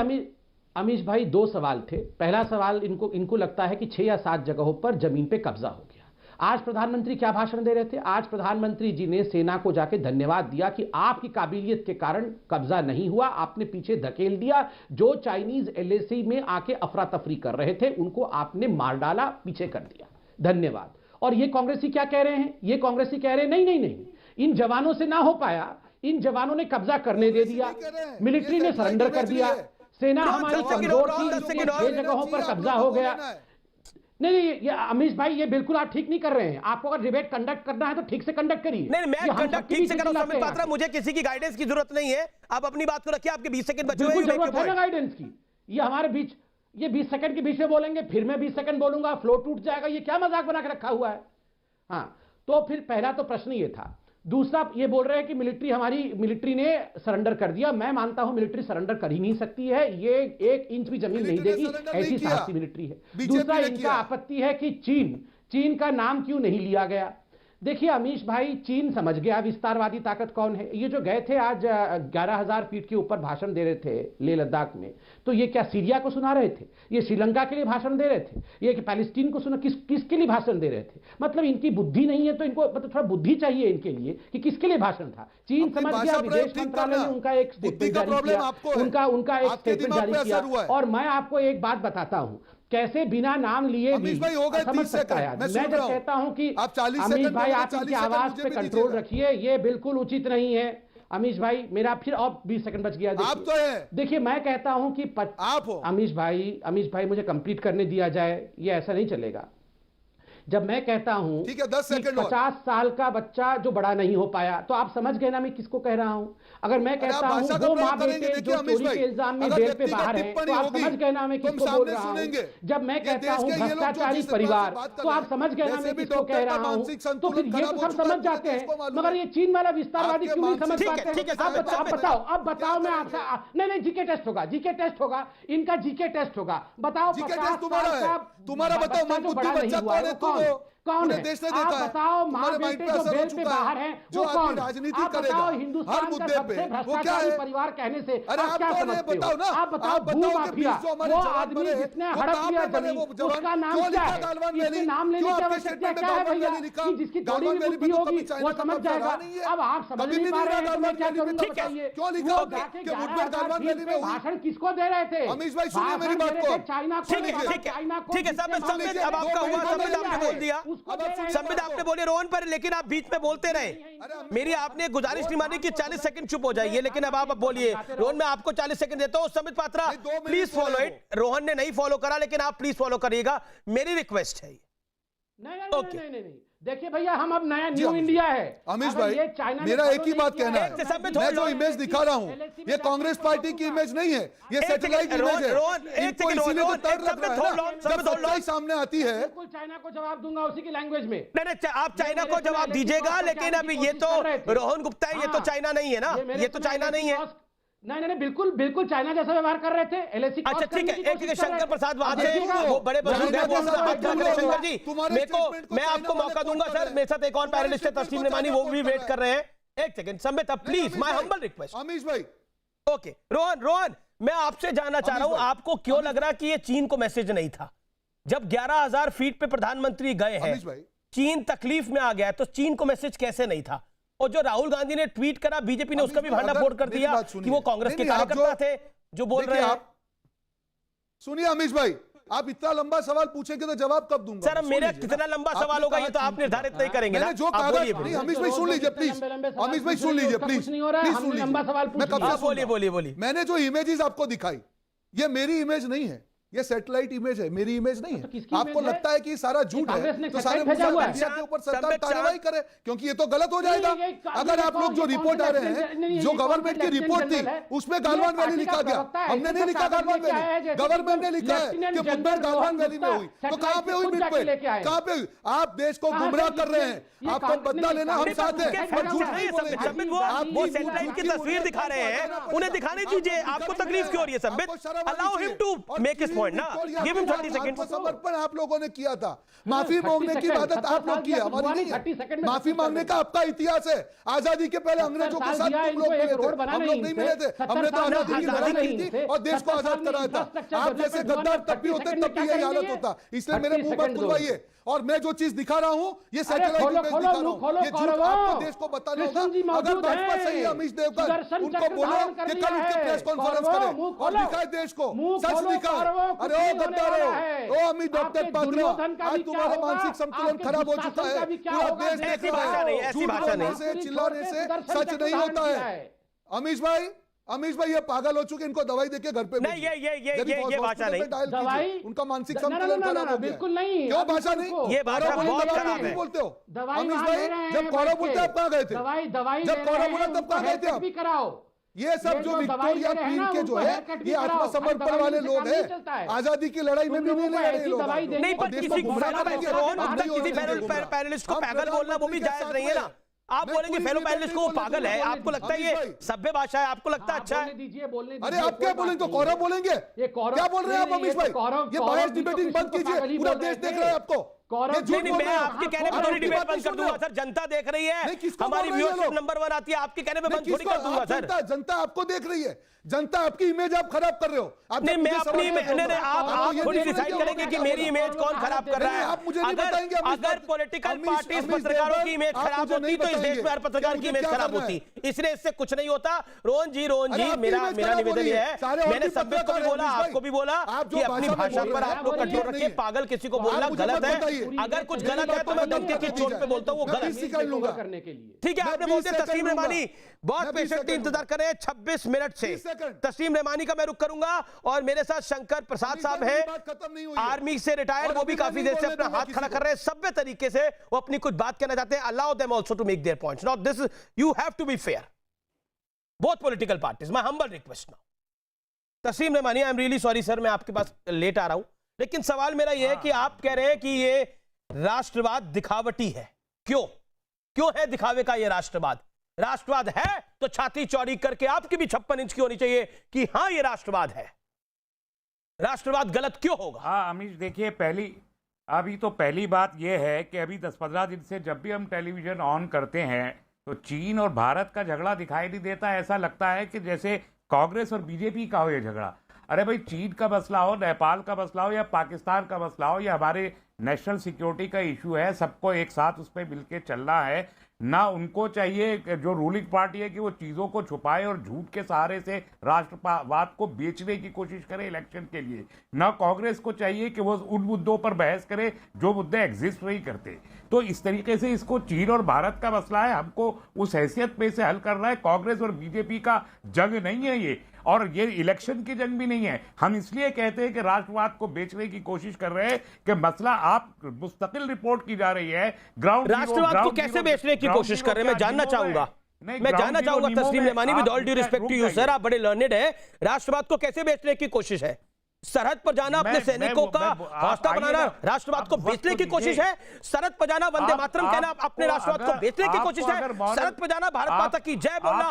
अमीश भाई, दो सवाल थे। पहला सवाल, इनको लगता है कि 6 या 7 जगहों पर जमीन पे कब्जा हो गया। आज प्रधानमंत्री क्या भाषण दे रहे थे? आज प्रधानमंत्री जी ने सेना को जाके धन्यवाद दिया कि आपकी काबिलियत के कारण कब्जा नहीं हुआ, आपने पीछे धकेल दिया। जो चाइनीज एलएसी में आके अफरा तफरी कर रहे थे उनको आपने मार डाला, पीछे कर दिया, धन्यवाद। और ये कांग्रेसी क्या कह रहे हैं? ये कांग्रेसी कह रहे हैं नहीं, इन जवानों से ना हो पाया, इन जवानों ने कब्जा करने दे दिया, मिलिट्री ने सरेंडर कर दिया, सेना हमारी कमजोर थी, 6 जगहों पर कब्जा हो गया। नहीं, ये अमीश भाई, ये बिल्कुल आप ठीक नहीं कर रहे हैं। आपको अगर डिबेट कंडक्ट करना है तो ठीक से कंडक्ट करिए। नहीं, मैं कंडक्ट ठीक से कर रहा हूं संबित पात्रा, मुझे किसी की गाइडेंस की जरूरत नहीं है। आप अपनी बात को रखिए, आपके 20 सेकंड बचे हुए हैं। जरूरत है ना गाइडेंस की? ये हमारे बीच, ये 20 सेकंड के बीच में बोलेंगे, फिर मैं 20 सेकंड बोलूंगा, फ्लो टूट जाएगा। ये क्या मजाक बना के रखा हुआ है? हाँ, तो फिर पहला तो प्रश्न ये था। दूसरा, ये बोल रहे हैं कि मिलिट्री ने सरेंडर कर दिया। मैं मानता हूं मिलिट्री सरेंडर कर ही नहीं सकती है, ये 1 इंच भी जमीन नहीं देगी, ऐसी साहसी मिलिट्री है। दूसरा, इनका आपत्ति है कि चीन का नाम क्यों नहीं लिया गया। देखिए अमीश भाई, चीन समझ गया विस्तारवादी ताकत कौन है। ये जो गए थे आज 11,000 फीट के ऊपर भाषण दे रहे थे लेह लद्दाख में, तो ये क्या सीरिया को सुना रहे थे? ये श्रीलंका के लिए भाषण दे रहे थे? ये कि पैलेस्टीन को सुना? किसके लिए भाषण दे रहे थे? मतलब इनकी बुद्धि नहीं है, तो इनको मतलब थोड़ा बुद्धि चाहिए इनके लिए कि किसके लिए भाषण था। चीन समझ गया, विदेश मंत्रालय ने उनका एक स्टेटमेंट जारी किया, उनका एक स्टेटमेंट जारी किया। और मैं आपको एक बात बताता हूं, कैसे बिना नाम लिए भी समझ सकता है। मैं जब कहता हूं कि अमीश भाई आप इनकी आवाज पे कंट्रोल रखिए, ये बिल्कुल उचित नहीं है। अमीश भाई, मेरा फिर और 20 सेकंड बच गया। देखिए मैं कहता हूं कि अमीश भाई मुझे कंप्लीट करने दिया जाए, ये ऐसा नहीं चलेगा। जब मैं कहता हूं ठीक है, 10 सेकंड 50 साल का बच्चा जो बड़ा नहीं हो पाया, तो आप समझ गए ना मैं किसको कह रहा हूं। अगर मैं कहता हूं वो माँ बेटे जो चोरी के इल्जाम में जेल पे बाहर हैं, तो आप समझ गए ना मैं किसको बोल रहा हूं। जब मैं कहता हूं भ्रष्टाचारी परिवार, तो आप समझ गए ना मैं किसको कह रहा हूं। तो फिर ये तो सब समझ जाते हैं, मगर ये चीन वाला विस्तारवादी क्यों नहीं समझ पाते हैं? अब बताओ मैं आपसे नहीं, जीके टेस्ट होगा, इनका जीके टेस्ट होगा। बताओ तुम्हारा बताओ, मैं बुद्धू बच्चा कौन है? कौन है? आप बताओ, माँ बेटे जो जेल पे बाहर हैं वो कौन? आप बताओ, हिंदुस्तान का सबसे भ्रष्टाचारी परिवार कहने से आप क्या समझते हो? आप बताओ, भूमाफिया, वो आदमी जिसने हड़प लिया जमीन, उसका नाम क्या है? इसके नाम लेने की आवश्यकता क्या है भैया? कि जिसकी थोड़ी भी बुद्धि होगी वो समझ जाएगा। अब आप समझ नहीं पा रहे हैं तो मैं क्या करूंगा बताइए? भाषण किसको दे रहे थे? अमीश भाई सुनिए मेरी बात को। चाइना को। ठीक है, संबित अब आपका हुआ, संबित आपने बोल दिया, संबित आपने बोले रोहन पर, लेकिन आप बीच में बोलते रहे। मेरी आपने गुजारिश नहीं मानी कि 40 सेकंड चुप हो जाइए, लेकिन अब आप बोलिए। रोहन, मैं आपको 40 सेकंड देता हूं। Sambit Patra please follow it. Rohan ने नहीं फॉलो करा, लेकिन आप प्लीज फॉलो करिएगा, मेरी रिक्वेस्ट है। नहीं, देखिए भैया, हम अब नया न्यू इंडिया है। अमीश भाई, मेरा एक ही बात कहना है, मैं जो इमेज दिखा रहा हूँ ये कांग्रेस पार्टी की इमेज नहीं है, ये सैटेलाइट इमेज है। इनको इसीलिए तो तर्क लग रहा है ना, जब सच्चाई सामने आती है। बिल्कुल चाइना को जवाब दूंगा उसी की लैंग्वेज में। नहीं, आप चाइना को जवाब दीजिएगा, लेकिन अभी ये तो रोहन गुप्ता है, ये तो चाइना नहीं है ना, ये तो चाइना नहीं है। नहीं, बिल्कुल चाइना जैसा व्यवहार कर रहे थे एलएसी। अच्छा ठीक है, एक शंकर प्रसाद वहां से, वो बड़े बुजुर्ग हैं, शंकर जी मैं आपको मौका दूंगा सर। मेरे साथ एक और पैनलिस्ट है तस्लीम नेमानी, वो भी वेट कर रहे हैं। एक second Sambit, please my humble request. Amish भाई, ओके रोहन, मैं आपसे जानना चाह रहा हूं, आपको क्यों लग रहा कि ये चीन को मैसेज नहीं था? जब 11,000 फीट पे प्रधानमंत्री गए हैं, चीन तकलीफ में आ गया, तो चीन को मैसेज कैसे नहीं था? और जो राहुल गांधी ने ट्वीट करा, बीजेपी ने उसका भी भंडाफोड़ कर दिया कि वो कांग्रेस के कार्यकर्ता थे जो बोल रहे हैं। सुनिए अमीश भाई, आप इतना लंबा सवाल पूछेंगे तो जवाब कब दूंगा? सर, मेरा कितना लंबा सवाल होगा ये तो आप निर्धारित नहीं करेंगे ना। जो कागज, अमीश भाई सुन लीजिए प्लीज, अमीश भाई सुन लीजिए प्लीज, लंबा सवाल बोलिए। मैंने जो इमेजेस आपको दिखाई, ये मेरी इमेज नहीं है, ये सैटेलाइट इमेज है, मेरी इमेज नहीं है। आपको लगता है कि सारा झूठ है तो सारे के ऊपर सरकार कार्रवाई करे, क्योंकि ये तो गलत हो जाएगा। अगर आप लोग जो रिपोर्ट आ रहे हैं, जो गवर्नमेंट की रिपोर्ट थी उसमें गालवान वैली लिखा गया, हमने नहीं लिखा गालवान वैली, गवर्नमेंट ने लिखा है कि मुठभेड़ गालवान वैली में हुई। तो कहां पे हुई मुठभेड़? कहां पे हुई? आप देश को गुमराह कर रहे हैं, आपको बदला लेना हम साथ हैं, और झूठ नहीं बोलेंगे। वो सैटेलाइट की तस्वीर दिखा रहे हैं, उन्हें दिखाने दीजिए, आपको तकलीफ क्यों हो रही है Sambit? Allow him to make his point ना. Give him 30 seconds. आत्मसमर्पण आप लोगों ने किया था, माफी मांगने की आदत आप लोग की है, हमारी नहीं है. माफी मांगने का आपका इतिहास है. आजादी के पहले अंग्रेजों के साथ तुम लोग मिले थे, हम लोग नहीं मिले थे. हमने तो आजादी की लड़ाई की थी और देश को आजाद कराया था. आप जैसे गद्दार तब भी होते, तब भी यही हालत होता. इसलिए मेरे मुंह मत खुलवाइए. और मैं जो चीज दिखा रहा हूं ये सैटेलाइट इमेज दिखा रहा हूं, ये झूठ आपको देश को बताना होगा. अगर भाजपा सही है, अमीश देवगन उनको बोलो कि कल उनके प्रेस कॉन्फ्रेंस करें और दिखाए देश को, सच दिखाए. अरे ओ गद्दारो, ओ अमीश डॉक्टर पात्रा, आज तुम्हारा मानसिक संतुलन खराब हो चुका है. पूरा देश देख रहा है. झूठ बोलने से, चिल्लाने से सच नहीं होता है. अमीश भाई ये पागल हो चुके, इनको दवाई देके घर पे नहीं. ये भाषा नहीं. दवाई उनका मानसिक संतुलन खराब हो गया. बिल्कुल नहीं. क्यों भाषा नहीं? ये भाषा बहुत खराब है. बोलते हो अमीश भाई, जब कौरव बोलते आप कहाँ गए थे? जब कौरव बोला तब कहाँ गए थे आप? कराओ. ये सब जो विक्टोरिया क्वीन के जो है, ये आत्मसमर्पण वाले लोग हैं. आजादी की लड़ाई में भी नहीं लड़े ये लोग. नहीं, पर किसी पैनलिस्ट को पागल बोलना वो भी जायज नहीं है ना. आप बोलेंगे फेलो पैनलिस्ट को वो पागल है, आपको लगता है ये सभ्य भाषा है, आपको लगता है अच्छा है? अरे आप क्या बोलेंगे, तो कौरव बोलेंगे? क्या बोल रहे हैं आप अमीश भाई? ये बायस डिबेटिंग बंद कीजिए, पूरा देश देख रहा है आपको. नहीं, मैं आपके कहने पे थोड़ी डिबेट बंद कर दूंगा सर. जनता देख रही है, हमारी व्यूअरशिप नंबर 1 आती है, आपके कहने पे बंद थोड़ी कर दूंगा सर. जनता आपको देख रही है, जनता आपकी इमेज आप खराब कर रहे हो. नहीं, मैं अपनी आप खुद डिसाइड करेंगे कि मेरी इमेज कौन खराब कर रहा है. आप मुझे नहीं बताएंगे. अगर पॉलिटिकल पार्टीज पत्रकारों की इमेज खराब होती तो इस देश में हर पत्रकार की इमेज खराब होती. इसलिए इससे कुछ नहीं होता. रोहन जी मेरा निवेदन ये है, मैंने सभ्य को भी बोला, आपको भी बोला कि अपनी भाषा पर आप लोग कठोर रखिए. पागल किसी को बोलना गलत है. अगर कुछ गलत है तो मैं धमकी की चोट पे बोलता हूँ वो गलत करने के लिए. ठीक है, आपने बोलते तस्लीम रहमानी बहुत पेशेंटली इंतजार कर रहे हैं 26 मिनट से. तस्लीम रहमानी का मैं रुक करूंगा और मेरे साथ शंकर प्रसाद साहब हैं, आर्मी से रिटायर्ड, वो भी काफी देर से अपना हाथ खड़ा कर रहे हैं सभ्य तरीके से. वो अपनी कुछ बात कहना चाहते हैं. Allow them also to make their points. Not this, you have to be fair, both political parties. My humble request now. Taslim Rahmani, I am really sorry sir, मैं आपके पास लेट आ रहा हूं, लेकिन सवाल मेरा यह है कि आप कह रहे हैं कि ये राष्ट्रवाद दिखावटी है. क्यों है दिखावे का ये राष्ट्रवाद? राष्ट्रवाद है तो छाती चौड़ी करके आपकी भी 56 इंच की होनी चाहिए कि हां ये राष्ट्रवाद है. राष्ट्रवाद गलत क्यों होगा? हाँ अमीश, देखिए पहली बात यह है कि अभी 10-15 दिन से जब भी हम टेलीविजन ऑन करते हैं तो चीन और भारत का झगड़ा दिखाई नहीं देता. ऐसा लगता है कि जैसे कांग्रेस और बीजेपी का हो ये झगड़ा. अरे भाई, चीन का मसला हो, नेपाल का मसला हो या पाकिस्तान का मसला हो, या हमारे नेशनल सिक्योरिटी का इशू है, सबको एक साथ उस पर मिलकर चलना है. ना उनको चाहिए जो रूलिंग पार्टी है कि वो चीज़ों को छुपाए और झूठ के सहारे से राष्ट्रवाद को बेचने की कोशिश करे इलेक्शन के लिए. ना कांग्रेस को चाहिए कि वो उन मुद्दों पर बहस करे जो मुद्दे एग्जिस्ट नहीं करते. तो इस तरीके से इसको चीन और भारत का मसला है, हमको उस हैसियत पे से हल करना है. कांग्रेस और बीजेपी का जंग नहीं है ये, और ये इलेक्शन की जंग भी नहीं है. हम इसलिए कहते हैं कि राष्ट्रवाद को बेचने की कोशिश कर रहे हैं कि मसला आप मुस्तकिल रिपोर्ट की जा रही है. ग्राउंड राष्ट्रवाद को कैसे बेचने की कोशिश कर रहे हैं, मैं जानना चाहूंगा. Taslim Rahmani, with all due respect to you sir, आप बड़े लर्नेड हैं. राष्ट्रवाद को कैसे बेचने की कोशिश है? सरहद पर जाना, अपने सैनिकों का हौसला बनाना राष्ट्रवाद को बेचने की कोशिश है? सरहद पर जाना, वंदे मातरम कहना अपने राष्ट्रवाद को बेचने की कोशिश है? सरहद पर जाना, भारत माता की जय बोलना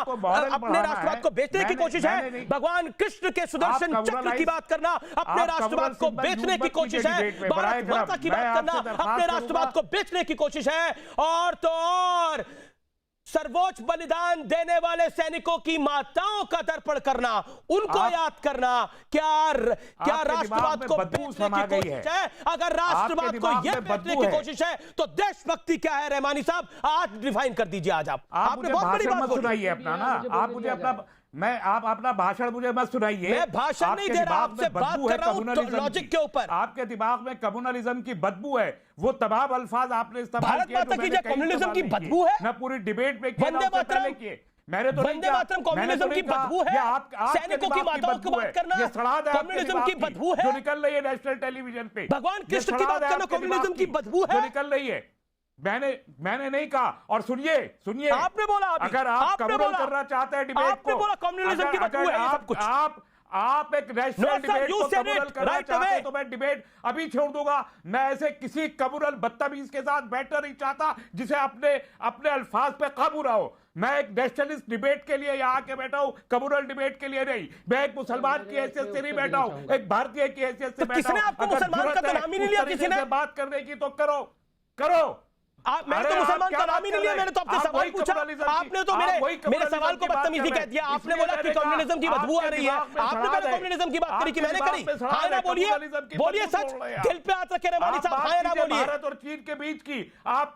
अपने राष्ट्रवाद को बेचने की कोशिश है? भगवान कृष्ण के सुदर्शन चक्र की बात करना अपने राष्ट्रवाद को बेचने की कोशिश है? भारत माता की बात करना अपने राष्ट्रवाद को बेचने की कोशिश है? और तो और सर्वोच्च बलिदान देने वाले सैनिकों की माताओं का तर्पण करना, उनको याद करना, क्या राष्ट्रवाद को बेचने की कोशिश है? अगर राष्ट्रवाद को यह बेचने की कोशिश है तो देशभक्ति क्या है? रहमानी साहब, आज डिफाइन कर दीजिए. आज आपने बहुत बड़ी बात सुनाई है अपना ना, आप मुझे आप अपना भाषण मुझे मत सुनाइए. मैं भाषण नहीं दे रहा, आपसे बात कर रहा हूं लॉजिक के ऊपर. आपके दिमाग में कम्युनलिज्म की बदबू है. वो तमाम अल्फाज आपने इस्तेमाल किए. भारत माता की कम्युनलिज्म की बदबू है ना, पूरी डिबेट में वंदे मातरम, वंदे मातरम कम्युनिज्म की बदबू है. सैनिकों की माताओं की बात करना कम्युनिज्म की बदबू है जो निकल रही है नेशनल टेलीविजन पे. भगवान कृष्ण की बात करना कम्युनिज्म की बदबू है जो निकल रही है. मैंने नहीं कहा. और सुनिए आपने बोला, अगर आप कम्युनल करना चाहते हैं डिबेट को, आपने बोला कम्युनिज्म की बदबू है, ये सब कुछ आप एक national No, sir, debate you को said कम्युनल it करना right चाहते away. हैं तो मैं डिबेट अभी छोड़ दूंगा। मैं ऐसे किसी कम्युनल बदतमीज के साथ बैठना नहीं चाहता जिसे अपने अल्फाज पे काबू रहो। मैं एक नेशनलिस्ट डिबेट के लिए यहाँ के बैठा हूँ, कम्युनल डिबेट के लिए नहीं। मैं एक मुसलमान की हैसियत से नहीं बैठा हूँ, एक भारतीय की हैसियत से तो बैठा किसने हूँ। आपको अगर मुसलमान का जरूरत तो है नाम ही नहीं उस लिया तरीके किसी ने? से बात करने की तो करो। मैंने अरे तो आप मुसलमान क्या का बात नाम ही नहीं कर लिया। रहे मैंने तो आपसे हैं? सवाल वही पूछा, कम्युनलिज्म की- आपने तो आप वही मेरे कम्युनलिज्म सवाल को की बात बदतमीजी कर कह दिया। रहे हैं। आपने बोला कि इसलिए मैंने कम्युनलिज्म की कहा, बदबू आ आपके रही है। दिमाग में आपने सड़ा पहले है। कम्युनलिज्म की बात करी कि आपके मैंने दिमाग करी। में सड़ा हाँ ना है, बोलिए, कम्युनलिज्म की बोलिए बदबू सच, छोड़ रहे हैं। दिल पे हाथ रखे रहमानी आप साहब, बात हाँ ना कीजिए बोलिए। भारत और चीन के बीच की। आप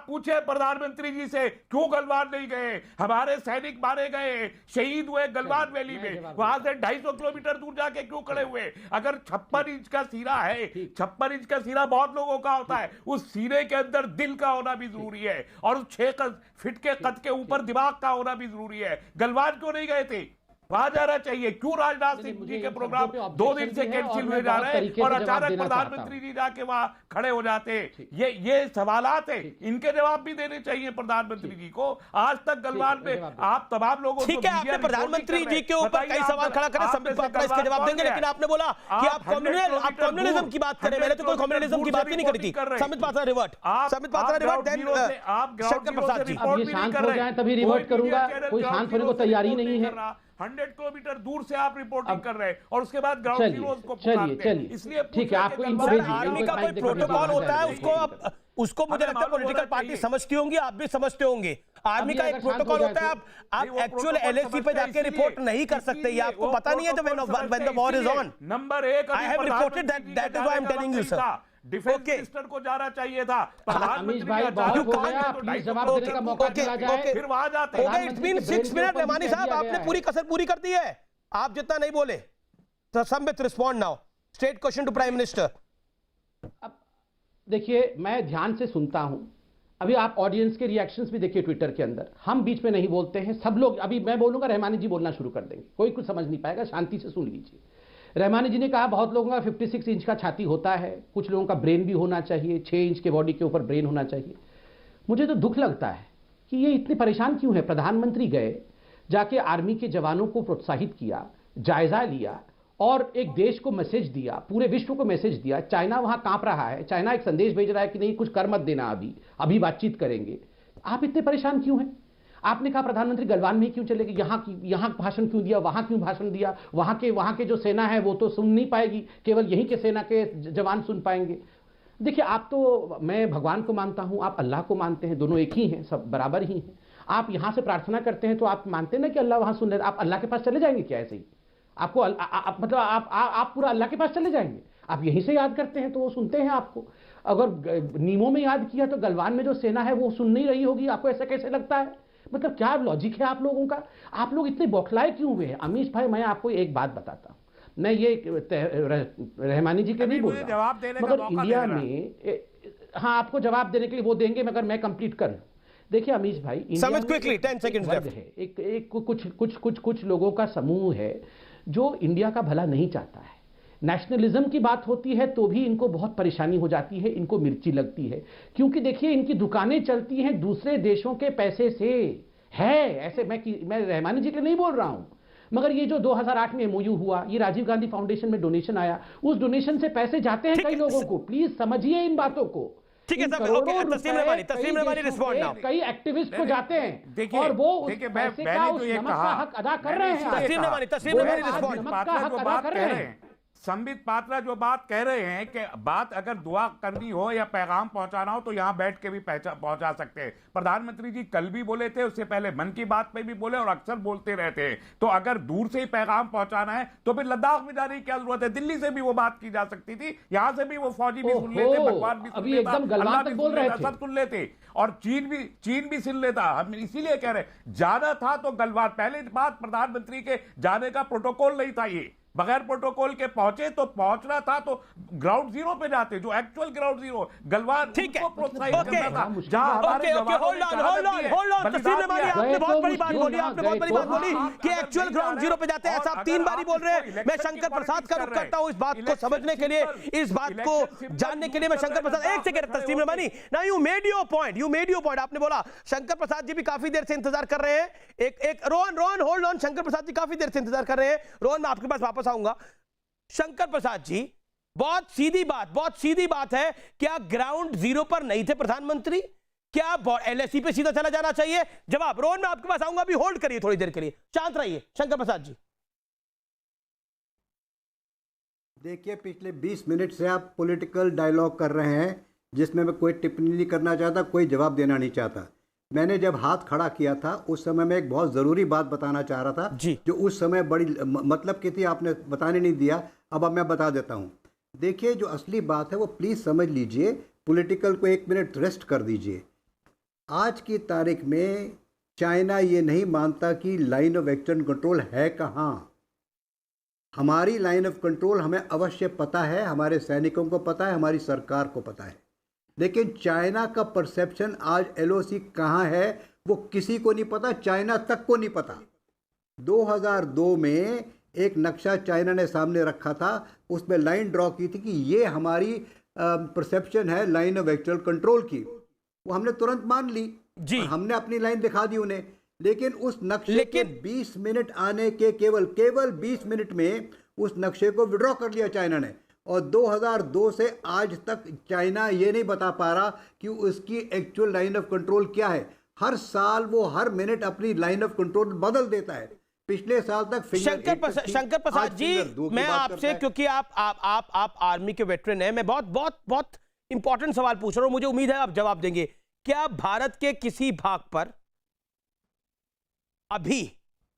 पूछे प्रधानमंत्री जी से क्यों गलवान नहीं गए? हमारे सैनिक मारे गए, शहीद हुए गलवान वैली में, वहां से 250 किलोमीटर दूर जाके क्यों खड़े हुए? अगर 56 इंच का सीना है, 56 इंच का सीना बहुत लोगों का होता है, उस सीने के अंदर दिल का होना भी जरूरी है और उस 6 फीट के कद के ऊपर दिमाग का होना भी जरूरी है। गलवान क्यों नहीं गए थे? वहां जाना चाहिए। क्यों राजनाथ सिंह जी के प्रोग्राम 2 दिन से कैंसिल हुए जा रहे हैं और अचानक प्रधानमंत्री जी जाके वहां खड़े हो जाते हैं? ये सवालात है, इनके जवाब भी देने चाहिए प्रधानमंत्री जी को। आज तक गलवान में आप तमाम लोगों ठीक है, आपने प्रधानमंत्री जी के ऊपर कई सवाल खड़ा करे, संबित पात्रा इसके जवाब देंगे, लेकिन आपने बोला कि आप कम्युनलिज्म की बात करें। मैंने तो कोई कम्युनलिज्म की बात ही नहीं करी थी। Sambit Patra revert, then Shankar Prasad ji. अब ये शांत हो जाए तभी रिवर्ट करूंगा। कोई शांत होने को तैयारी नहीं है। 100 किलोमीटर दूर से आप रिपोर्टिंग कर रहे हैं और उसके बाद ग्राउंड चलिए, जीरोस को चलिए, पुकारते हैं। चलिए। इसलिए ठीक है, आपको इनको सर, भेजिए, आर्मी इनको का कोई माइक देकर प्रोटोकॉल भेजिए, होता है, भेजिए। उसको मुझे लगता है पॉलिटिकल पार्टी समझती होंगी, आप भी समझते होंगे। आर्मी का एक अगर शांत हो प्रोटोकॉल जाए होता है, तो- आप एक्चुअल एलएसी पे जाके रिपोर्ट नहीं कर सकते। ये आपको पता नहीं है जब when the war is on. Number 1 I have reported that is why I'm telling you, sir. Defence Okay. Minister को जाना चाहिए था। अमीश भाई बहुत हो गया, प्लीज जवाब देने का मौका दिया जाए। फिर वहां जाते हो गए, इट्स बीन 6 मिनट। रहमानी साहब, आपने पूरी कसर पूरी कर दी है, आप जितना नहीं बोले। तो Sambit respond now, straight question to prime minister. अब देखिए, मैं ध्यान से सुनता हूं। अभी आप ऑडियंस के रिएक्शंस भी देखिए ट्विटर के अंदर। हम बीच में नहीं बोलते हैं, सब लोग। अभी मैं बोलूंगा, रहमानी जी बोलना शुरू कर देंगे, कोई कुछ समझ नहीं पाएगा। शांति से सुन लीजिए। रहमानी जी ने कहा बहुत लोगों का 56 इंच का छाती होता है, कुछ लोगों का ब्रेन भी होना चाहिए, 6 इंच के बॉडी के ऊपर ब्रेन होना चाहिए। मुझे तो दुख लगता है कि ये इतने परेशान क्यों है। प्रधानमंत्री गए, जाके आर्मी के जवानों को प्रोत्साहित किया, जायजा लिया और एक देश को मैसेज दिया, पूरे विश्व को मैसेज दिया। चाइना वहां कांप रहा है, चाइना एक संदेश भेज रहा है कि नहीं, कुछ कर मत देना, अभी बातचीत करेंगे। आप इतने परेशान क्यों हैं? आपने कहा प्रधानमंत्री गलवान में क्यों चले गए, यहां भाषण क्यों दिया, वहां क्यों भाषण दिया? वहां के जो सेना है वो तो सुन नहीं पाएगी, केवल यहीं के सेना के जवान सुन पाएंगे। देखिए, आप तो, मैं भगवान को मानता हूं, आप अल्लाह को मानते हैं, दोनों एक ही हैं, सब बराबर ही हैं। आप यहां से प्रार्थना करते हैं तो आप मानते हैं ना कि अल्लाह वहां सुन ले। आप अल्लाह के पास चले जाएंगे क्या ऐसे ही? आपको मतलब आप पूरा अल्लाह के पास चले जाएंगे? आप यहीं से याद करते हैं तो वो सुनते हैं आपको। अगर नीमों में याद किया तो गलवान में जो सेना है वो सुन नहीं रही होगी? आपको ऐसा कैसे लगता है? मतलब क्या लॉजिक है आप लोगों का? आप लोग इतने बौखलाए क्यों हुए हैं? अमीश भाई, मैं आपको एक बात बताता हूं, मैं ये रहमानी जी के नहीं बोल रहा, मगर इंडिया में, हाँ, आपको जवाब देने के लिए वो देंगे, मगर मैं कंप्लीट कर। देखिए अमीश भाई, क्विकली 10 सेकंड्स लेफ्ट है, एक कुछ लोगों का समूह है जो इंडिया का भला नहीं चाहता है। नेशनलिज्म की बात होती है तो भी इनको बहुत परेशानी हो जाती है, इनको मिर्ची लगती है, क्योंकि देखिए इनकी दुकानें चलती हैं दूसरे देशों के पैसे से। है ऐसे, मैं रहमानी जी के नहीं बोल रहा हूं, मगर ये जो 2008 में एमओयू हुआ, ये राजीव गांधी फाउंडेशन में डोनेशन आया, उस डोनेशन से पैसे जाते हैं कई लोगों को। प्लीज समझिए इन बातों को। ठीक है सर, ओके, तस्लीम रहमानी रिस्पॉन्ड नाउ। कई एक्टिविस्ट को जाते हैं और वो उस पैसे का, उस नमक का हक अदा कर रहे हैं। तस्लीम रहमानी रिस्पॉन्ड। नमक का हक अदा कर रहे हैं। संबित पात्रा जो बात कह रहे हैं कि बात अगर दुआ करनी हो या पैगाम पहुंचाना हो तो यहां बैठ के भी पहुंचा सकते हैं। प्रधानमंत्री जी कल भी बोले थे, उससे पहले मन की बात पे भी बोले और अक्सर बोलते रहते हैं। तो अगर दूर से ही पैगाम पहुंचाना है तो फिर लद्दाख में जाने की क्या जरूरत है? दिल्ली से भी वो बात की जा सकती थी, यहां से भी वो फौजी भी सुन लेते, भगवान भी सुन लेता, अल्लाह भी सुन लेता, सब सुन लेते और चीन भी सुन लेता। हम इसीलिए कह रहे हैं, जाना था तो गलवान। पहले बात, प्रधानमंत्री के जाने का प्रोटोकॉल नहीं था, ये बगैर प्रोटोकॉल के पहुंचे तो पहुंचना था तो ग्राउंड जीरो पे जाते, जो एक्चुअल ग्राउंड जीरो गलवान ठीक है, उनको प्रोत्साहित ओके, करना था। ओके, जहां हमारे ओके, जवानों होल्ड ने ऑन, शहादत होल्ड ऑन, दी है, होल्ड ऑन, बलिदान तस्लीम नमानी, दिया है। आपने बहुत बड़ी बात गए बोली, तो आपने बहुत बड़ी बात बोली कि अगर एक्चुअल नहीं ग्राउंड जा जीरो रहे पे जाते हैं, ऐसा आप और 3 अगर बारी आप बोल रहे हैं। इसको मैं इलेक्शन शंकर की प्रसाद का रुख पॉलिटिक्स करता हूं इस बात को इलेक्शन समझने के लिए, सिंपल, इस बात इलेक्शन को सिंपल जानने के लिए मैं शंकर प्रसाद, एक सेकंड तस्लीम नमानी, ना यू मेड योर पॉइंट, आपने बोला शंकर प्रसाद जी भी काफी देर से इंतजार कर रहे हैं। एक रोहन होल्ड ऑन, शंकर प्रसाद जी काफी देर से इंतजार कर रहे हैं। रोहन, मैं आपके पास वापस आऊंगा। शंकर प्रसाद जी, बहुत सीधी बात है, क्या ग्राउंड जीरो पर नहीं थे प्रधानमंत्री? क्या एलएसी पे सीधा चला जाना चाहिए? जवाब। रोहन, मैं आपके पास आऊंगा, अभी होल्ड करिए थोड़ी देर के लिए, शांत रहिए। शंकर प्रसाद जी, देखिए, पिछले 20 मिनट से आप पॉलिटिकल डायलॉग कर रहे हैं जिसमें मैं कोई टिप्पणी नहीं करना चाहता, कोई जवाब देना नहीं चाहता। मैंने जब हाथ खड़ा किया था उस समय मैं एक बहुत ज़रूरी बात बताना चाह रहा था जी, जो उस समय बड़ी मतलब की थी, आपने बताने नहीं दिया। अब मैं बता देता हूँ। देखिए, जो असली बात है वो प्लीज़ समझ लीजिए, पॉलिटिकल को 1 मिनट रेस्ट कर दीजिए। आज की तारीख में चाइना ये नहीं मानता कि लाइन ऑफ एक्शन कंट्रोल है कहाँ। हमारी लाइन ऑफ कंट्रोल हमें अवश्य पता है, हमारे सैनिकों को पता है, हमारी सरकार को पता है, लेकिन चाइना का परसेप्शन आज एलओसी कहाँ है वो किसी को नहीं पता, चाइना तक को नहीं पता। 2002 में एक नक्शा चाइना ने सामने रखा था, उसमें लाइन ड्रॉ की थी कि ये हमारी परसेप्शन है लाइन ऑफ एक्चुअल कंट्रोल की। वो हमने तुरंत मान ली जी, और हमने अपनी लाइन दिखा दी उन्हें, लेकिन उस नक्शे के 20 मिनट आने के केवल 20 मिनट में उस नक्शे को विड्रॉ कर लिया चाइना ने। और 2002 से आज तक चाइना ये नहीं बता पा रहा कि उसकी एक्चुअल लाइन ऑफ कंट्रोल क्या है। हर साल वो हर मिनट अपनी लाइन ऑफ कंट्रोल बदल देता है। पिछले साल तक शंकर प्रसाद जी, मैं आपसे, क्योंकि आप आर्मी के वेटरन हैं, मैं बहुत इंपॉर्टेंट सवाल पूछ रहा हूं, मुझे उम्मीद है आप जवाब देंगे। क्या भारत के किसी भाग पर अभी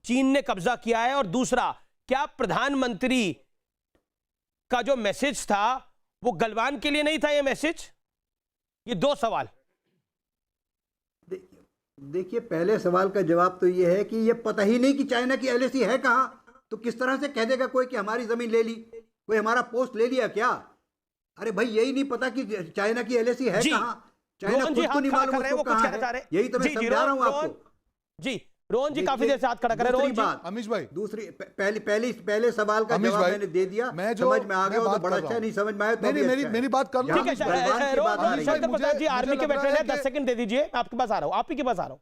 चीन ने कब्जा किया है? और दूसरा, क्या प्रधानमंत्री का जो मैसेज था वो गलवान के लिए नहीं था ये मैसेज? ये 2 सवाल। देखिए, पहले सवाल का जवाब तो ये है कि ये पता ही नहीं कि चाइना की एलएसी है कहाँ, तो किस तरह से कह देगा कोई कि हमारी जमीन ले ली, कोई हमारा पोस्ट ले लिया क्या? अरे भाई, यही नहीं पता कि चाइना की एलएसी है कहाँ, चाइना खुद को नहीं मालूम उसको कहाँ है। यही तो मैं समझा रहा हूँ आपको। जी, रोहन जी काफी देर से हाथ खड़ा कर रहे हैं। बात अमीश भाई, दूसरी पहले सवाल का जवाब मैंने दे दिया, मैं जो समझ में आ गया तो बड़ा अच्छा, नहीं समझ में आया तो मेरी बात कर लो। ठीक है, शंकर प्रसाद जी आर्मी के वेटरन है, 10 सेकंड दे दीजिए, मैं आपके पास आ रहा हूं, आप ही के पास आ रहा हूं,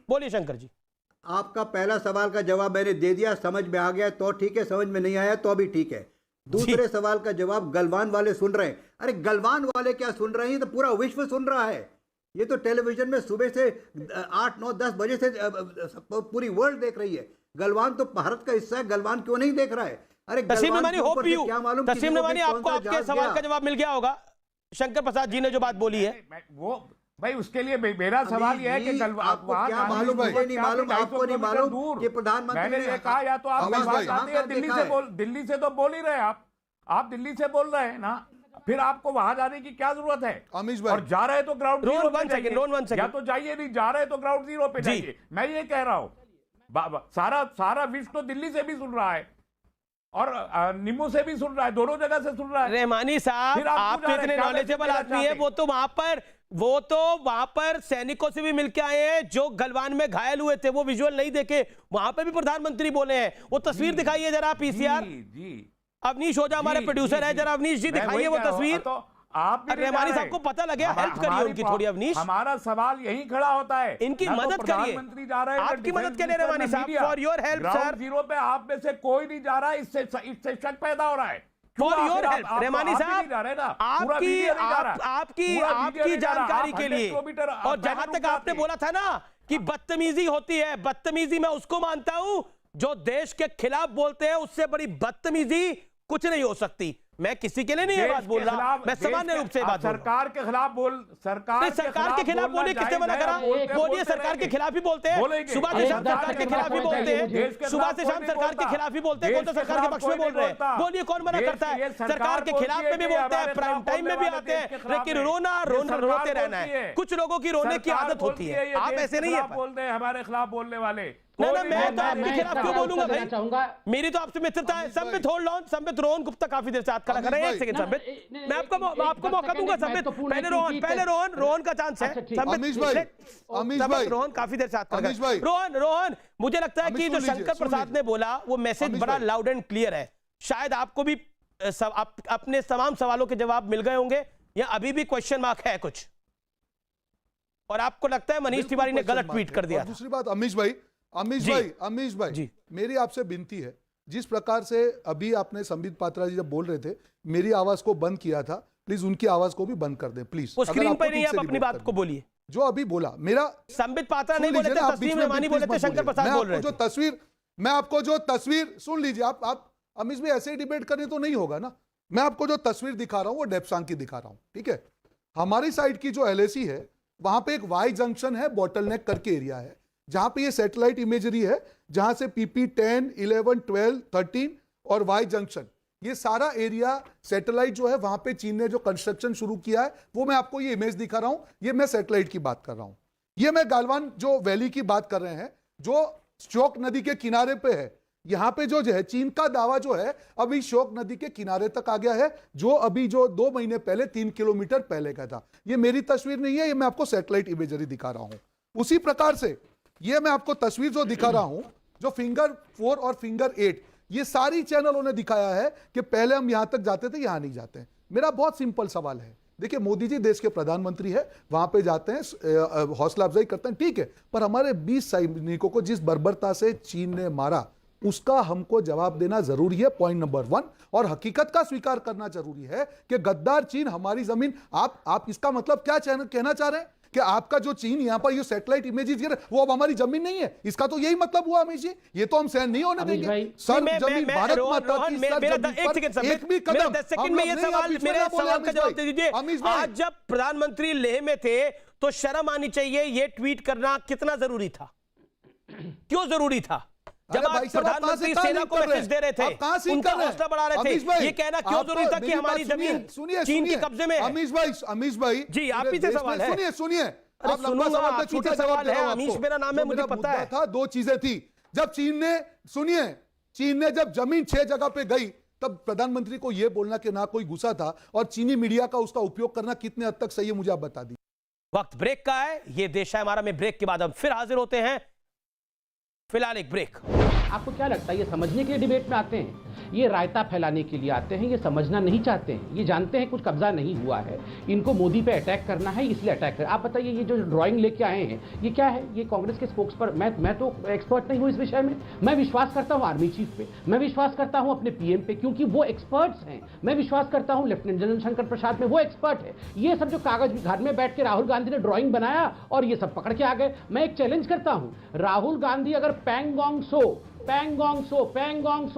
बोलिए शंकर जी। आपका पहला सवाल का जवाब मैंने दे दिया, समझ में आ गया तो ठीक है, समझ में नहीं आया तो भी ठीक है। दूसरे सवाल का जवाब गलवान वाले सुन रहे हैं। अरे गलवान वाले क्या सुन रहे हैं, तो पूरा विश्व सुन रहा है। ये तो टेलीविजन में सुबह से 8, 9, 10 बजे से पूरी वर्ल्ड देख रही है। गलवान तो भारत का हिस्सा है, गलवान क्यों नहीं देख रहा है? अरे तस्लीम नमानी, होप यू, तस्लीम नमानी, आपको आपके सवाल का जवाब मिल गया होगा। शंकर प्रसाद जी ने जो बात बोली है वो भाई, उसके लिए मेरा सवाल यह है कि आपको क्या मालूम, मुझे नहीं मालूम, आपको नहीं मालूम कि प्रधानमंत्री मैंने ये कहा, या तो आप दिल्ली से तो बोल ही रहे, आप दिल्ली से बोल रहे हैं ना, फिर आपको वहां जाने की क्या जरूरत है? अमीश भाई, और जा रहे तो ग्राउंड जीरो पे जाइए, या तो जाइए, नहीं जा रहे तो ग्राउंड जीरो पे जाइए। मैं ये कह रहा हूं, सारा विश्व तो दिल्ली से भी सुन रहा है और निम्मू से भी सुन रहा है, दोनों जगह से सुन रहा है। रहमानी साहब, आप तो इतने नॉलेजेबल आदमी है, वो तो वहां पर सैनिकों से भी मिलके आए हैं जो गलवान में घायल हुए थे, वो विजुअल नहीं देखे, वहां पे भी प्रधानमंत्री बोले हैं। वो तस्वीर दिखाइए जरा, पीसीआर जी। अवनीश ओझा हमारे प्रोड्यूसर है, जरा अवनीश जी दिखाइए वो तस्वीर। तो आप रहमानी साहब को पता लगे, हेल्प करिए उनकी थोड़ी। अवनीश, हमारा सवाल यही खड़ा होता है, इनकी मदद करिए, आपकी मदद करिए रहमानी साहब, for your help sir. Zero पे आप में से कोई नहीं जा रहा है, इससे शक पैदा हो रहा है। फॉर योर हेल्प रहमानी साहब, आपकी जानकारी के लिए। और जहां तक आपने बोला था ना कि बदतमीजी होती है, बदतमीजी मैं उसको मानता हूं जो देश के खिलाफ बोलते हैं, उससे बड़ी बदतमीजी कुछ नहीं हो सकती। मैं किसी के लिए नहीं ये बात बोल रहा, मैं सामान्य रूप से बात सरकार के खिलाफ सरकार के खिलाफ बोलिए, किसने मना करा? बोलिए, सरकार के खिलाफ ही बोलते हैं, सुबह से शाम सरकार के खिलाफ ही बोलते हैं, सुबह से शाम सरकार के खिलाफ ही बोलते हैं। कौन सा सरकार के पक्ष में बोल रहे हैं? बोलिए, कौन मना करता है? सरकार के खिलाफ में भी बोलते हैं, प्राइम टाइम में भी आते हैं, लेकिन रोते रहना है। कुछ लोगों की रोने की आदत होती है, आप ऐसे नहीं है। बोलते हैं हमारे खिलाफ बोलने वाले, ना मैं तो आपके खिलाफ क्यों बोलूंगा भाई? चाहूंगा मेरी तो आपसे मित्रता है। संबित होल्ड ऑन, संबित रोहन गुप्ता काफी देर से हाथ खड़ा कर रहे हैं। एक सेकंड संबित, मैं आपको मौका दूंगा संबित। पहले रोहन का चांस है। संबित रोहन काफी देर से हाथ खड़ा कर रहे हैं। रोहन मुझे लगता है कि जो शंकर प्रसाद ने बोला वो मैसेज बड़ा लाउड एंड क्लियर है। शायद आपको भी अपने तमाम सवालों के जवाब मिल गए होंगे या अभी भी क्वेश्चन मार्क है कुछ, और आपको लगता है मनीष तिवारी ने गलत ट्वीट कर दिया? दूसरी बात अमीश भाई मेरी आपसे विनती है, जिस प्रकार से अभी आपने संबित पात्रा जी जब बोल रहे थे मेरी आवाज को बंद किया था, प्लीज उनकी आवाज को भी बंद कर दे प्लीज। वो स्क्रीन पर नहीं, आप अपनी बात को बोलिए। जो अभी बोला मेरा संबित पात्रा नहीं बोले थे, तस्लीम रहमानी बोले थे, शंकर प्रसाद बोल रहे थे। मैं आपको जो तस्वीर सुन लीजिए, आप अमीश भाई ऐसे ही डिबेट करने तो नहीं होगा ना। मैं आपको जो तस्वीर दिखा रहा हूं वो डेप्सांग की दिखा रहा हूं, ठीक है। हमारी साइड की जो एलएसी है वहां पे एक वाई जंक्शन है, बॉटलनेक करके एरिया है, जहां पे ये सैटेलाइट इमेजरी है, जहां से PP 10, 11, 12, 13 और वाई जंक्शन, ये सारा एरिया सैटेलाइट जो है वहां पे चीन ने जो कंस्ट्रक्शन शुरू किया है वो मैं आपको ये इमेज दिखा रहा हूं। ये मैं सैटेलाइट की बात कर रहा हूं। ये मैं गालवान जो वैली की बात कर रहे हैं जो श्योक नदी के किनारे पे है। यहां पे जो है चीन का दावा जो है अभी श्योक नदी के किनारे तक आ गया है, जो अभी जो 2 महीने पहले 3 किलोमीटर पहले का था। ये मेरी तस्वीर नहीं है, ये मैं आपको सैटेलाइट इमेजरी दिखा रहा हूं। उसी प्रकार से ये मैं आपको तस्वीर जो दिखा रहा हूं, जो फिंगर 4 और फिंगर 8, ये सारी चैनलों ने दिखाया है कि पहले हम यहां तक जाते थे, यहां नहीं जाते हैं। मेरा बहुत सिंपल सवाल है, देखिए मोदी जी देश के प्रधानमंत्री है, वहां पे जाते हैं, हौसला अफजाई करते हैं, ठीक है, पर हमारे 20 सैनिकों को जिस बर्बरता से चीन ने मारा उसका हमको जवाब देना जरूरी है, पॉइंट नंबर 1। और हकीकत का स्वीकार करना जरूरी है कि गद्दार चीन हमारी जमीन, आप इसका मतलब क्या कहना चाह रहे हैं कि आपका जो चीन यहां पर ये सैटेलाइट इमेजेस वो अब हमारी जमीन नहीं है? इसका तो यही मतलब हुआ अमीश जी, ये तो हम सहन नहीं होने देंगे। सर जमीन भारत माता की, एक भी कदम 10 सेकंड में ये सवाल, मेरे सवाल का जवाब दे दीजिए। आज जब प्रधानमंत्री लेह में थे तो शर्म आनी चाहिए, ये ट्वीट करना कितना जरूरी था, क्यों जरूरी था? जब आप प्रधानमंत्री सेना को मैसेज दे रहे थे, उनका हौसला बढ़ा रहे थे, ये कहना क्यों जरूरी था कि हमारी जमीन चीन के कब्जे में है? अमीश भाई जी, आप ही से सवाल है। सुनिए आप सुनूंगा, आप ही से सवाल है। अमीश मेरा नाम है, मुझे पता है। था 2 चीजें थी। जब चीन ने जब जमीन 6 जगह पे गई, तब प्रधानमंत्री को यह बोलना कि ना कोई गुस्सा था, और चीनी मीडिया का उसका उपयोग करना कितने हद तक सही है मुझे आप बता दी। वक्त ब्रेक का है, ये देश है हमारा में ब्रेक के बाद हम फिर हाजिर होते हैं। फिलहाल एक ब्रेक। आपको क्या लगता है ये समझने के लिए डिबेट में आते हैं, ये रायता फैलाने के लिए आते हैं, ये समझना नहीं चाहते हैं, ये जानते हैं कुछ कब्जा नहीं हुआ है, इनको मोदी पे अटैक करना है इसलिए अटैक कर। आप बताइए ये जो ड्राइंग लेके आए हैं ये क्या है? ये कांग्रेस के स्पोक्स पर, मैं तो एक्सपर्ट नहीं हूं इस विषय में। मैं विश्वास करता हूं आर्मी चीफ पे, मैं विश्वास करता हूं अपने PM पे, क्योंकि वो एक्सपर्ट्स हैं। मैं विश्वास करता हूं लेफ्टिनेंट जनरल शंकर प्रसाद में, वो एक्सपर्ट है। ये सब जो कागज घर में बैठ के राहुल गांधी ने ड्राइंग बनाया और ये सब पकड़ के आ गए। मैं एक चैलेंज करता हूं, राहुल गांधी अगर पैंगोंग सो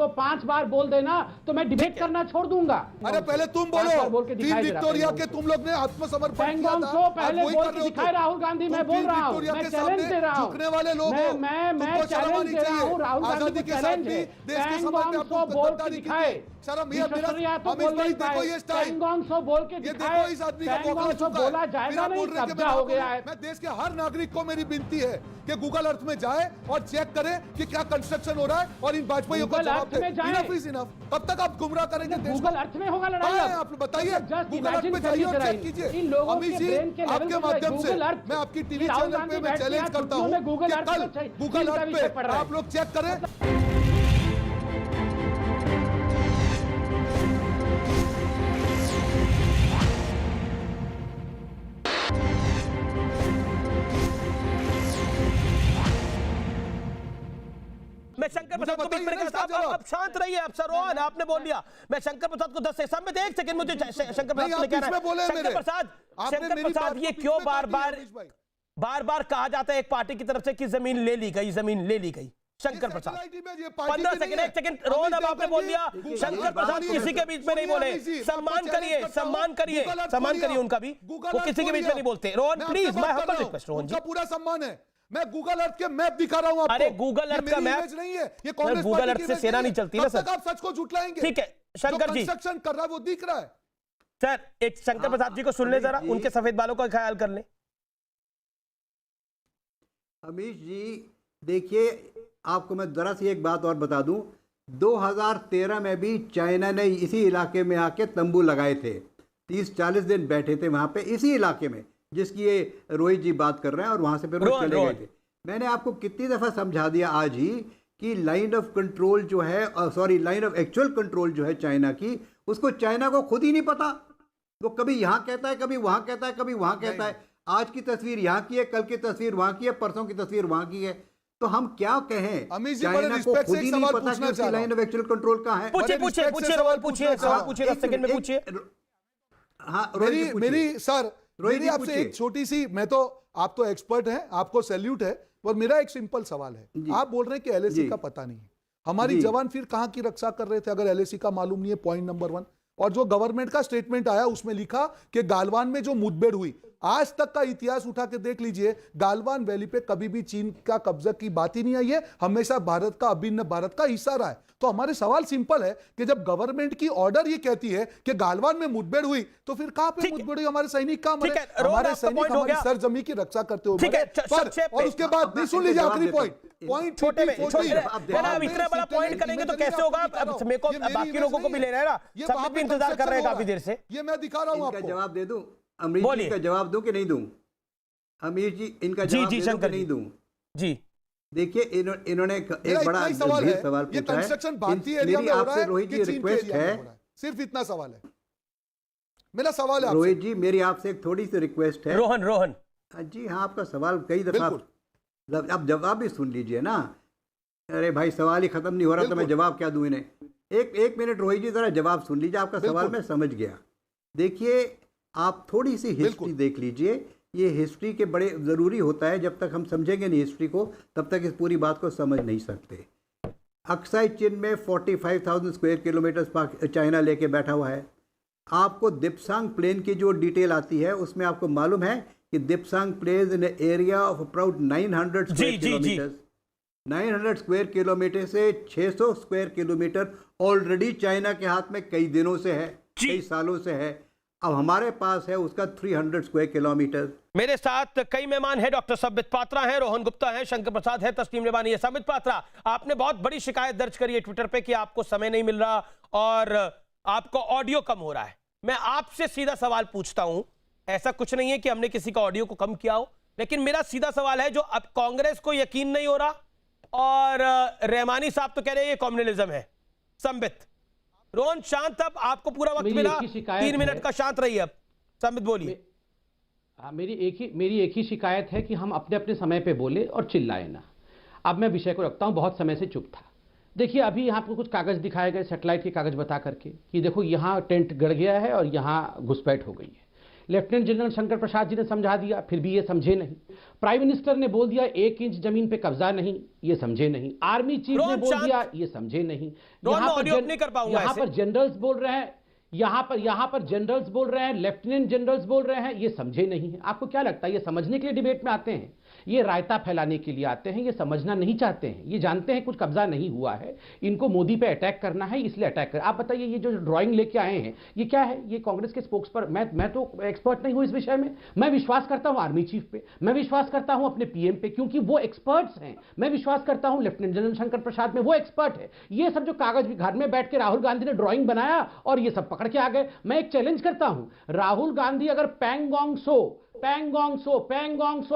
5 बार बोल देना तो मैं डिबेट करना छोड़ दूंगा। अरे पहले तुम बोलो, तीन विक्टोरिया के तुम लोग ने आत्मसमर्पण किया था, पहले बोल के दिखाए राहुल गांधी। मैं बोल रहा हूं, मैं चैलेंज दे रहा हूं, झुकने वाले लोग, मैं चैलेंज दे रहा हूं, राहुल गांधी को चैलेंज है, पैंगोंग बोल के दिखाए। शर्म ये मेरा अमित भाई देखो ये स्टाइल, बोल के ये देखो इस आदमी का बौखला चुका बोला जाएगा नहीं, कब्जा हो गया है। मैं देश के हर नागरिक को मेरी विनती है कि गूगल अर्थ में जाए और चेक करे कि क्या कंस्ट्रक्शन हो रहा है और इन वाजपेयी को जवाब दे। Enough is enough. कब तक आप गुमराह करेंगे देश को? गूगल अर्थ में होगा लड़ाई। आप बताइए, गूगल अर्थ में जाइए और चेक कीजिए। अमित जी आपके माध्यम से मैं आपकी टीवी चैनल पे मैं चैलेंज करता हूं कि कल गूगल अर्थ पे आप लोग चेक करें। मैं शंकर प्रसाद को बीच में आप शांत रहिए। आप रोहन आपने बोल दिया, मैं शंकर प्रसाद को 10 सेकंड में 1 सेकंड मुझे शंकर प्रसाद ने कहना है। शंकर प्रसाद ये क्यों बार बार कहा जाता है एक पार्टी की तरफ से कि जमीन ले ली गई, जमीन ले ली गई? शंकर प्रसाद 15 सेकंड 1 सेकंड रोहन, अब आपने बोल दिया। शंकर प्रसाद किसी के बीच में नहीं बोले। सम्मान करिए, सम्मान करिए, सम्मान करिए उनका भी, वो किसी के बीच में नहीं बोलते। रोहन प्लीज, मैं हम्बल रिक्वेस्ट। रोहन जी पूरा सम्मान है, मैं गूगल अर्थ के मैप दिखा रहा हूं आपको। अरे गूगल अर्थ का मैप नहीं है, ये कांग्रेस गूगल अर्थ से सेना नहीं चलती ना सर। आप सच को झुठलाएंगे? ठीक है शंकर जी, कंस्ट्रक्शन कर रहा है वो दिख रहा है। सर एक शंकर प्रसाद जी को सुन ले जरा, उनके सफेद बालों का ख्याल कर ले। अमीश जी देखिए, आपको मैं जरा सी एक बात और बता दूं, 2013 में भी चाइना ने इसी इलाके में आके तंबू लगाए थे, 30-40 दिन बैठे थे वहां पे इसी इलाके में, जिसकी ये रोहित जी बात कर रहे हैं, और वहां से फिर वो चले गए थे। मैंने आपको कितनी दफा समझा दिया आज ही कि लाइन ऑफ कंट्रोल जो है, लाइन ऑफ एक्चुअल कंट्रोल जो है चाइना की, उसको चाइना को खुद ही नहीं पता। वो कभी यहाँ कहता है, कभी वहां कहता है, कभी वहां कहता है। आज की तस्वीर यहाँ की है, कल की तस्वीर वहां की है, परसों की तस्वीर वहां की है। तो हम क्या कहें, चाइना को खुद ही नहीं पता कि उसकी लाइन ऑफ एक्चुअल कंट्रोल कहाँ है। हाँ, मेरी आपसे एक छोटी सी, आप तो एक्सपर्ट हैं, आपको सैल्यूट है, पर मेरा एक सिंपल सवाल है। आप बोल रहे हैं कि एलएसी का पता नहीं है, हमारी जवान फिर कहां की रक्षा कर रहे थे अगर एलएसी का मालूम नहीं है? Point number 1। और जो गवर्नमेंट का स्टेटमेंट आया उसमें लिखा कि गालवान में जो मुठभेड़ हुई, आज तक का इतिहास उठा के देख लीजिए, गालवान वैली पे कभी भी चीन का कब्जा की बात ही नहीं आई है, हमेशा भारत का अभिन्न भारत का हिस्सा रहा है। तो हमारे सवाल सिंपल है कि जब गवर्नमेंट की ऑर्डर ये कहती है कि गालवान में मुठभेड़ हुई, तो फिर कहां पे मुठभेड़ हुई? हमारे सैनिक कहां मरे? हमारे सैनिक हमारी सरजमी की रक्षा करते हुए मरे। और उसके बाद नहीं, सुन लीजिए आखिरी पॉइंट छोटे में इतना बड़ा पॉइंट करेंगे तो कैसे होगा? अब मेरे को बाकी लोगों को भी ले रहे हैं ना, सब भी इंतजार कर रहे हैं काफी देर से। ये मैं दिखा रहा हूं आपको। जवाब दे दूं अमीर जी का? जवाब दूं कि नहीं दूं? अमीर जी इनका जवाब दे दूं कि नहीं दूं? जी देखिए, इन्होंने एक बड़ा सवाल पूछा है। मेरी आपसे रोहित जी रिक्वेस्ट है, सिर्फ इतना सवाल है, मेरा सवाल है रोहित जी, मेरी आपसे एक थोड़ी सी रिक्वेस्ट है। रोहन जी हाँ, आपका सवाल कई दफा, आप जवाब भी सुन लीजिए ना। अरे भाई, सवाल ही खत्म नहीं हो रहा तो मैं जवाब क्या दूं इन्हें? एक मिनट रोहित जी, जरा जवाब सुन लीजिए। आपका सवाल मैं समझ गया। देखिए, आप थोड़ी सी हिस्ट्री देख लीजिए। ये हिस्ट्री के बड़े ज़रूरी होता है, जब तक हम समझेंगे नहीं हिस्ट्री को, तब तक इस पूरी बात को समझ नहीं सकते। अक्साई चीन में 45,000 स्क्वायर किलोमीटर चाइना लेके बैठा हुआ है। आपको दिप्सांग प्लेन की जो डिटेल आती है, उसमें आपको मालूम है कि Depsang plain in area of about 900 square kilometre. 900 square kilometre से 600 स्क्वायर किलोमीटर ऑलरेडी चाइना के हाथ में कई दिनों से है, कई सालों से है। अब हमारे पास है उसका 300 स्क्वायर किलोमीटर। मेरे साथ कई मेहमान हैं, डॉक्टर संबित पात्रा हैं, रोहन गुप्ता हैं, शंकर प्रसाद है, तस्नीम रेवानी है। संबित पात्रा, आपने बहुत बड़ी शिकायत दर्ज करी है ट्विटर पे कि आपको समय नहीं मिल रहा और आपको ऑडियो कम हो रहा है। मैं आपसे सीधा सवाल पूछता हूं, ऐसा कुछ नहीं है कि हमने किसी का ऑडियो को कम किया हो, लेकिन मेरा सीधा सवाल है, जो अब कांग्रेस को यकीन नहीं हो रहा और रहमानी साहब तो कह रहे हैं ये कम्युनलिज्म है। संबित, रोहन शांत, अब आपको पूरा वक्त मिला, 3 मिनट का शांत रहिए। अब संबित बोलिए। मेरी एक ही शिकायत है कि हम अपने अपने समय पे बोले और चिल्लाए ना। अब मैं विषय को रखता हूं, बहुत समय से चुप था। देखिए, अभी यहाँ पर कुछ कागज दिखाए गए, सैटेलाइट के कागज बता करके कि देखो यहाँ टेंट गड़ गया है और यहाँ घुसपैठ हो गई है। लेफ्टिनेंट जनरल शंकर प्रसाद जी ने समझा दिया, फिर भी ये समझे नहीं। प्राइम मिनिस्टर ने बोल दिया 1 इंच जमीन पे कब्जा नहीं, ये समझे नहीं। आर्मी चीफ ने बोल दिया, ये समझे नहीं। यहाँ पर जनरल्स बोल रहे हैं, यहाँ पर जनरल्स बोल रहे हैं, लेफ्टिनेंट जनरल्स बोल रहे हैं, ये समझे नहीं है। आपको क्या लगता है ये समझने के लिए डिबेट में आते हैं? ये रायता फैलाने के लिए आते हैं, ये समझना नहीं चाहते हैं। ये जानते हैं कुछ कब्जा नहीं हुआ है, इनको मोदी पे अटैक करना है, इसलिए अटैक कर। आप बताइए, ये जो ड्राइंग लेके आए हैं ये क्या है? ये कांग्रेस के स्पोक्स पर, मैं तो एक्सपर्ट नहीं हूं इस विषय में। मैं विश्वास करता हूं आर्मी चीफ पे, मैं विश्वास करता हूं अपने पीएम पे, क्योंकि वो एक्सपर्ट्स हैं। मैं विश्वास करता हूं लेफ्टिनेंट जनरल शंकर प्रसाद में, वो एक्सपर्ट है। ये सब जो कागज घर में बैठ के राहुल गांधी ने ड्राइंग बनाया और ये सब पकड़ के आ गए। मैं एक चैलेंज करता हूं, राहुल गांधी अगर पैंगोंग सो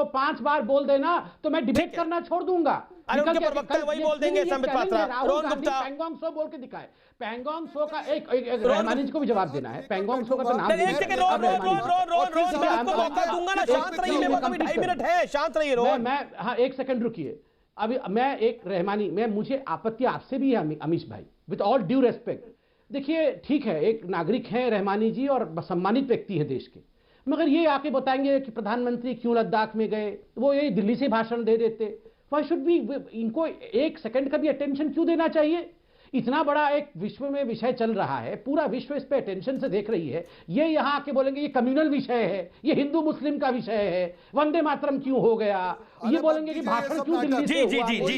5 बार बोल देना तो मैं डिबेट करना छोड़ दूंगा। उनके प्रवक्ता वही बोल देंगे। संबित पात्रा, रोहन गुप्ता, पैंगोंग सो बोल के दिखाए। पैंगोंग सो का एक रहमानी जी को भी जवाब देना है। पैंगोंग सो का तो नाम एक सेकंड, रोहन मैं आपको मौका दूंगा ना, शांत रहिए, मेरे पास अभी 2.5 मिनट है, शांत रहिए रोहन। मैं हाँ, 1 सेकंड रुकिए। अभी मैं एक रहमानी, मुझे आपत्ति आपसे भी है अमीश भाई, विद ऑल ड्यू रेस्पेक्ट। देखिए, ठीक है, एक नागरिक है रहमानी जी और सम्मानित व्यक्ति है देश के, मगर ये आके बताएंगे कि प्रधानमंत्री क्यों लद्दाख में गए, वो ये दिल्ली से भाषण दे देते। व्हाई शुड बी, इनको 1 सेकंड का भी अटेंशन क्यों देना चाहिए? इतना बड़ा एक विश्व में विषय चल रहा है, पूरा विश्व इस पे अटेंशन से देख रही है। ये यहाँ आके बोलेंगे ये कम्युनल विषय है, ये हिंदू मुस्लिम का विषय है, वंदे मातरम क्यों हो गया, ये बोलेंगे कि भाषण क्यों दिल्ली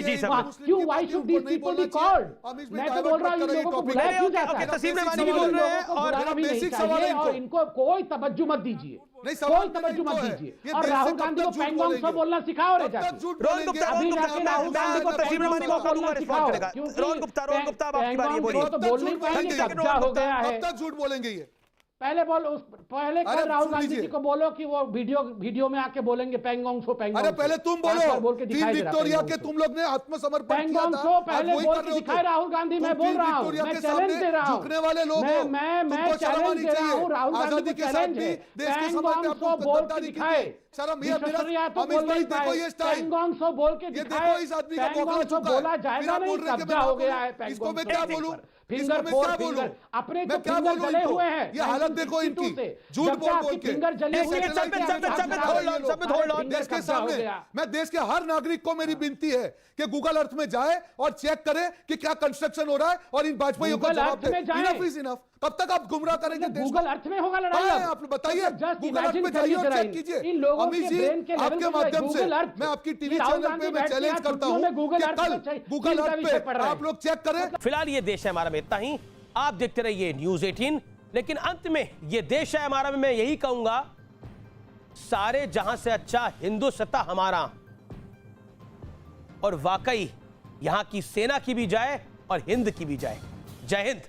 से हुआ, क्यों, why should these people be called? मैं तो बोल रहा हूँ इन लोगों को बुलाया क्यों जाता है? और इनको कोई तवज्जो मत दीजिए। नहीं, कोई सवाल तवज्जो तो मत है। दीजिए ये और देश से राहुल कब गांधी तक को झूठ पेंगोंग सो बोलेंगे? बोलना सिखाओ रे कब तक जाके। झूठ रोहन बोलेंगे? गुप्ता, अभी रोहन जाके गुप्ता, राहुल गांधी को तस्वीर में मानी मौका दूंगा, रिस्पॉन्ड करेगा। रोहन गुप्ता, अब आपकी बारी है, बोलिए। पेंगोंग तो बोल नहीं पाएंगे, कब तक कब्जा हो गया है। कब तक झूठ बोलेंगे ये? पहले अरे कल राहुल सुन गांधी लीजिए। जी को बोलो कि वो वीडियो में आके बोलेंगे पेंगोंग सो पेंगोंग अरे सो। पहले तुम बार बार बोलो, बोल के क्वीन दिखाई दे रहा विक्टोरिया पेंगोंग के सो। तुम लोग ने आत्मसमर्पण किया पेंगोंग था, सो आज पहले वही बोल कर के रहे हो दिखाए तुम। राहुल गांधी, तुम मैं बोल क्वीन रहा हूं, विक्टोरिया मैं के चैलेंज सामने दे रहा हूं, झुकने वाले लोग हो। मैं तुमको शर्म चैलेंज आनी दे रहा चाहिए। हूं, राहुल गांधी आजादी को के साथ चैलेंज भी है। देश के समय पे पेंगोंग आपको सो बोल के गद्दारी की दिखाए। थी। शर्म, ये मेरा विश्वसनीयता तो अमित बोल भाई नहीं देखो पाए। ये स्टाइल, पेंगोंग सो बोल के ये दिखाए। देखो इस आदमी का बौखला पेंगोंग सो चुका है। बोला फिर जाएगा आप नहीं, बोल रहे हैं कि कब्जा मैं हो क्या गया है बोलूं? इसको पेंगोंग मैं सो क्या के बोलूं? ऊपर। इसको फिंगर मैं फोर क्या बोलूं? फिंगर अपने मैं तो क्या फिंगर बोलूं जले इनको? हुए हैं। ये हालत देखो 1962 इनकी, से। झूठ जब से बोल आपकी के। फिंगर जले एक हुए सेकंड, हैं, hold on, फिंगर देश के कब्जा हो सामने गया। मैं देश के हर नागरिक को मेरी विनती है कि गूगल अर्थ में जाए और चेक करे कि क्या कंस्ट्रक्शन हो रहा है और इन वाजपेयी को गूगल जवाब अर्थ दे। में जाएं। Enough is enough. कब तक आप गुमराह करेंगे देश को? गूगल अर्थ में होगा लड़ाई हाँ, अब। आप बताइए, जस्ट गूगल अर्थ इमेजिन में जाइए करिए और जरा चेक कीजिए। इन लोगों अमित के जी, ब्रेन के लेवल आपके पे माध्यम से गूगल अर्थ मैं आपकी टीवी राहुल चैनल गांधी पे मैं बैठ के चैलेंज यहाँ करता छुट्टियों हूं में गूगल कि अर्थ कल में चाहिए, गूगल तीन का अर्थ विषय पे पढ़ रहे हैं। आप लोग चेक करें। फिलहाल ये देश है हमारा में इतना ही। आप देखते रहिए न्यूज 18। लेकिन अंत में ये देश है हमारा में मैं यही कहूंगा, सारे जहां से अच्छा हिंदुस्तान हमारा। और वाकई यहां की सेना की भी जाए और हिंद की भी जाए। जय हिंद।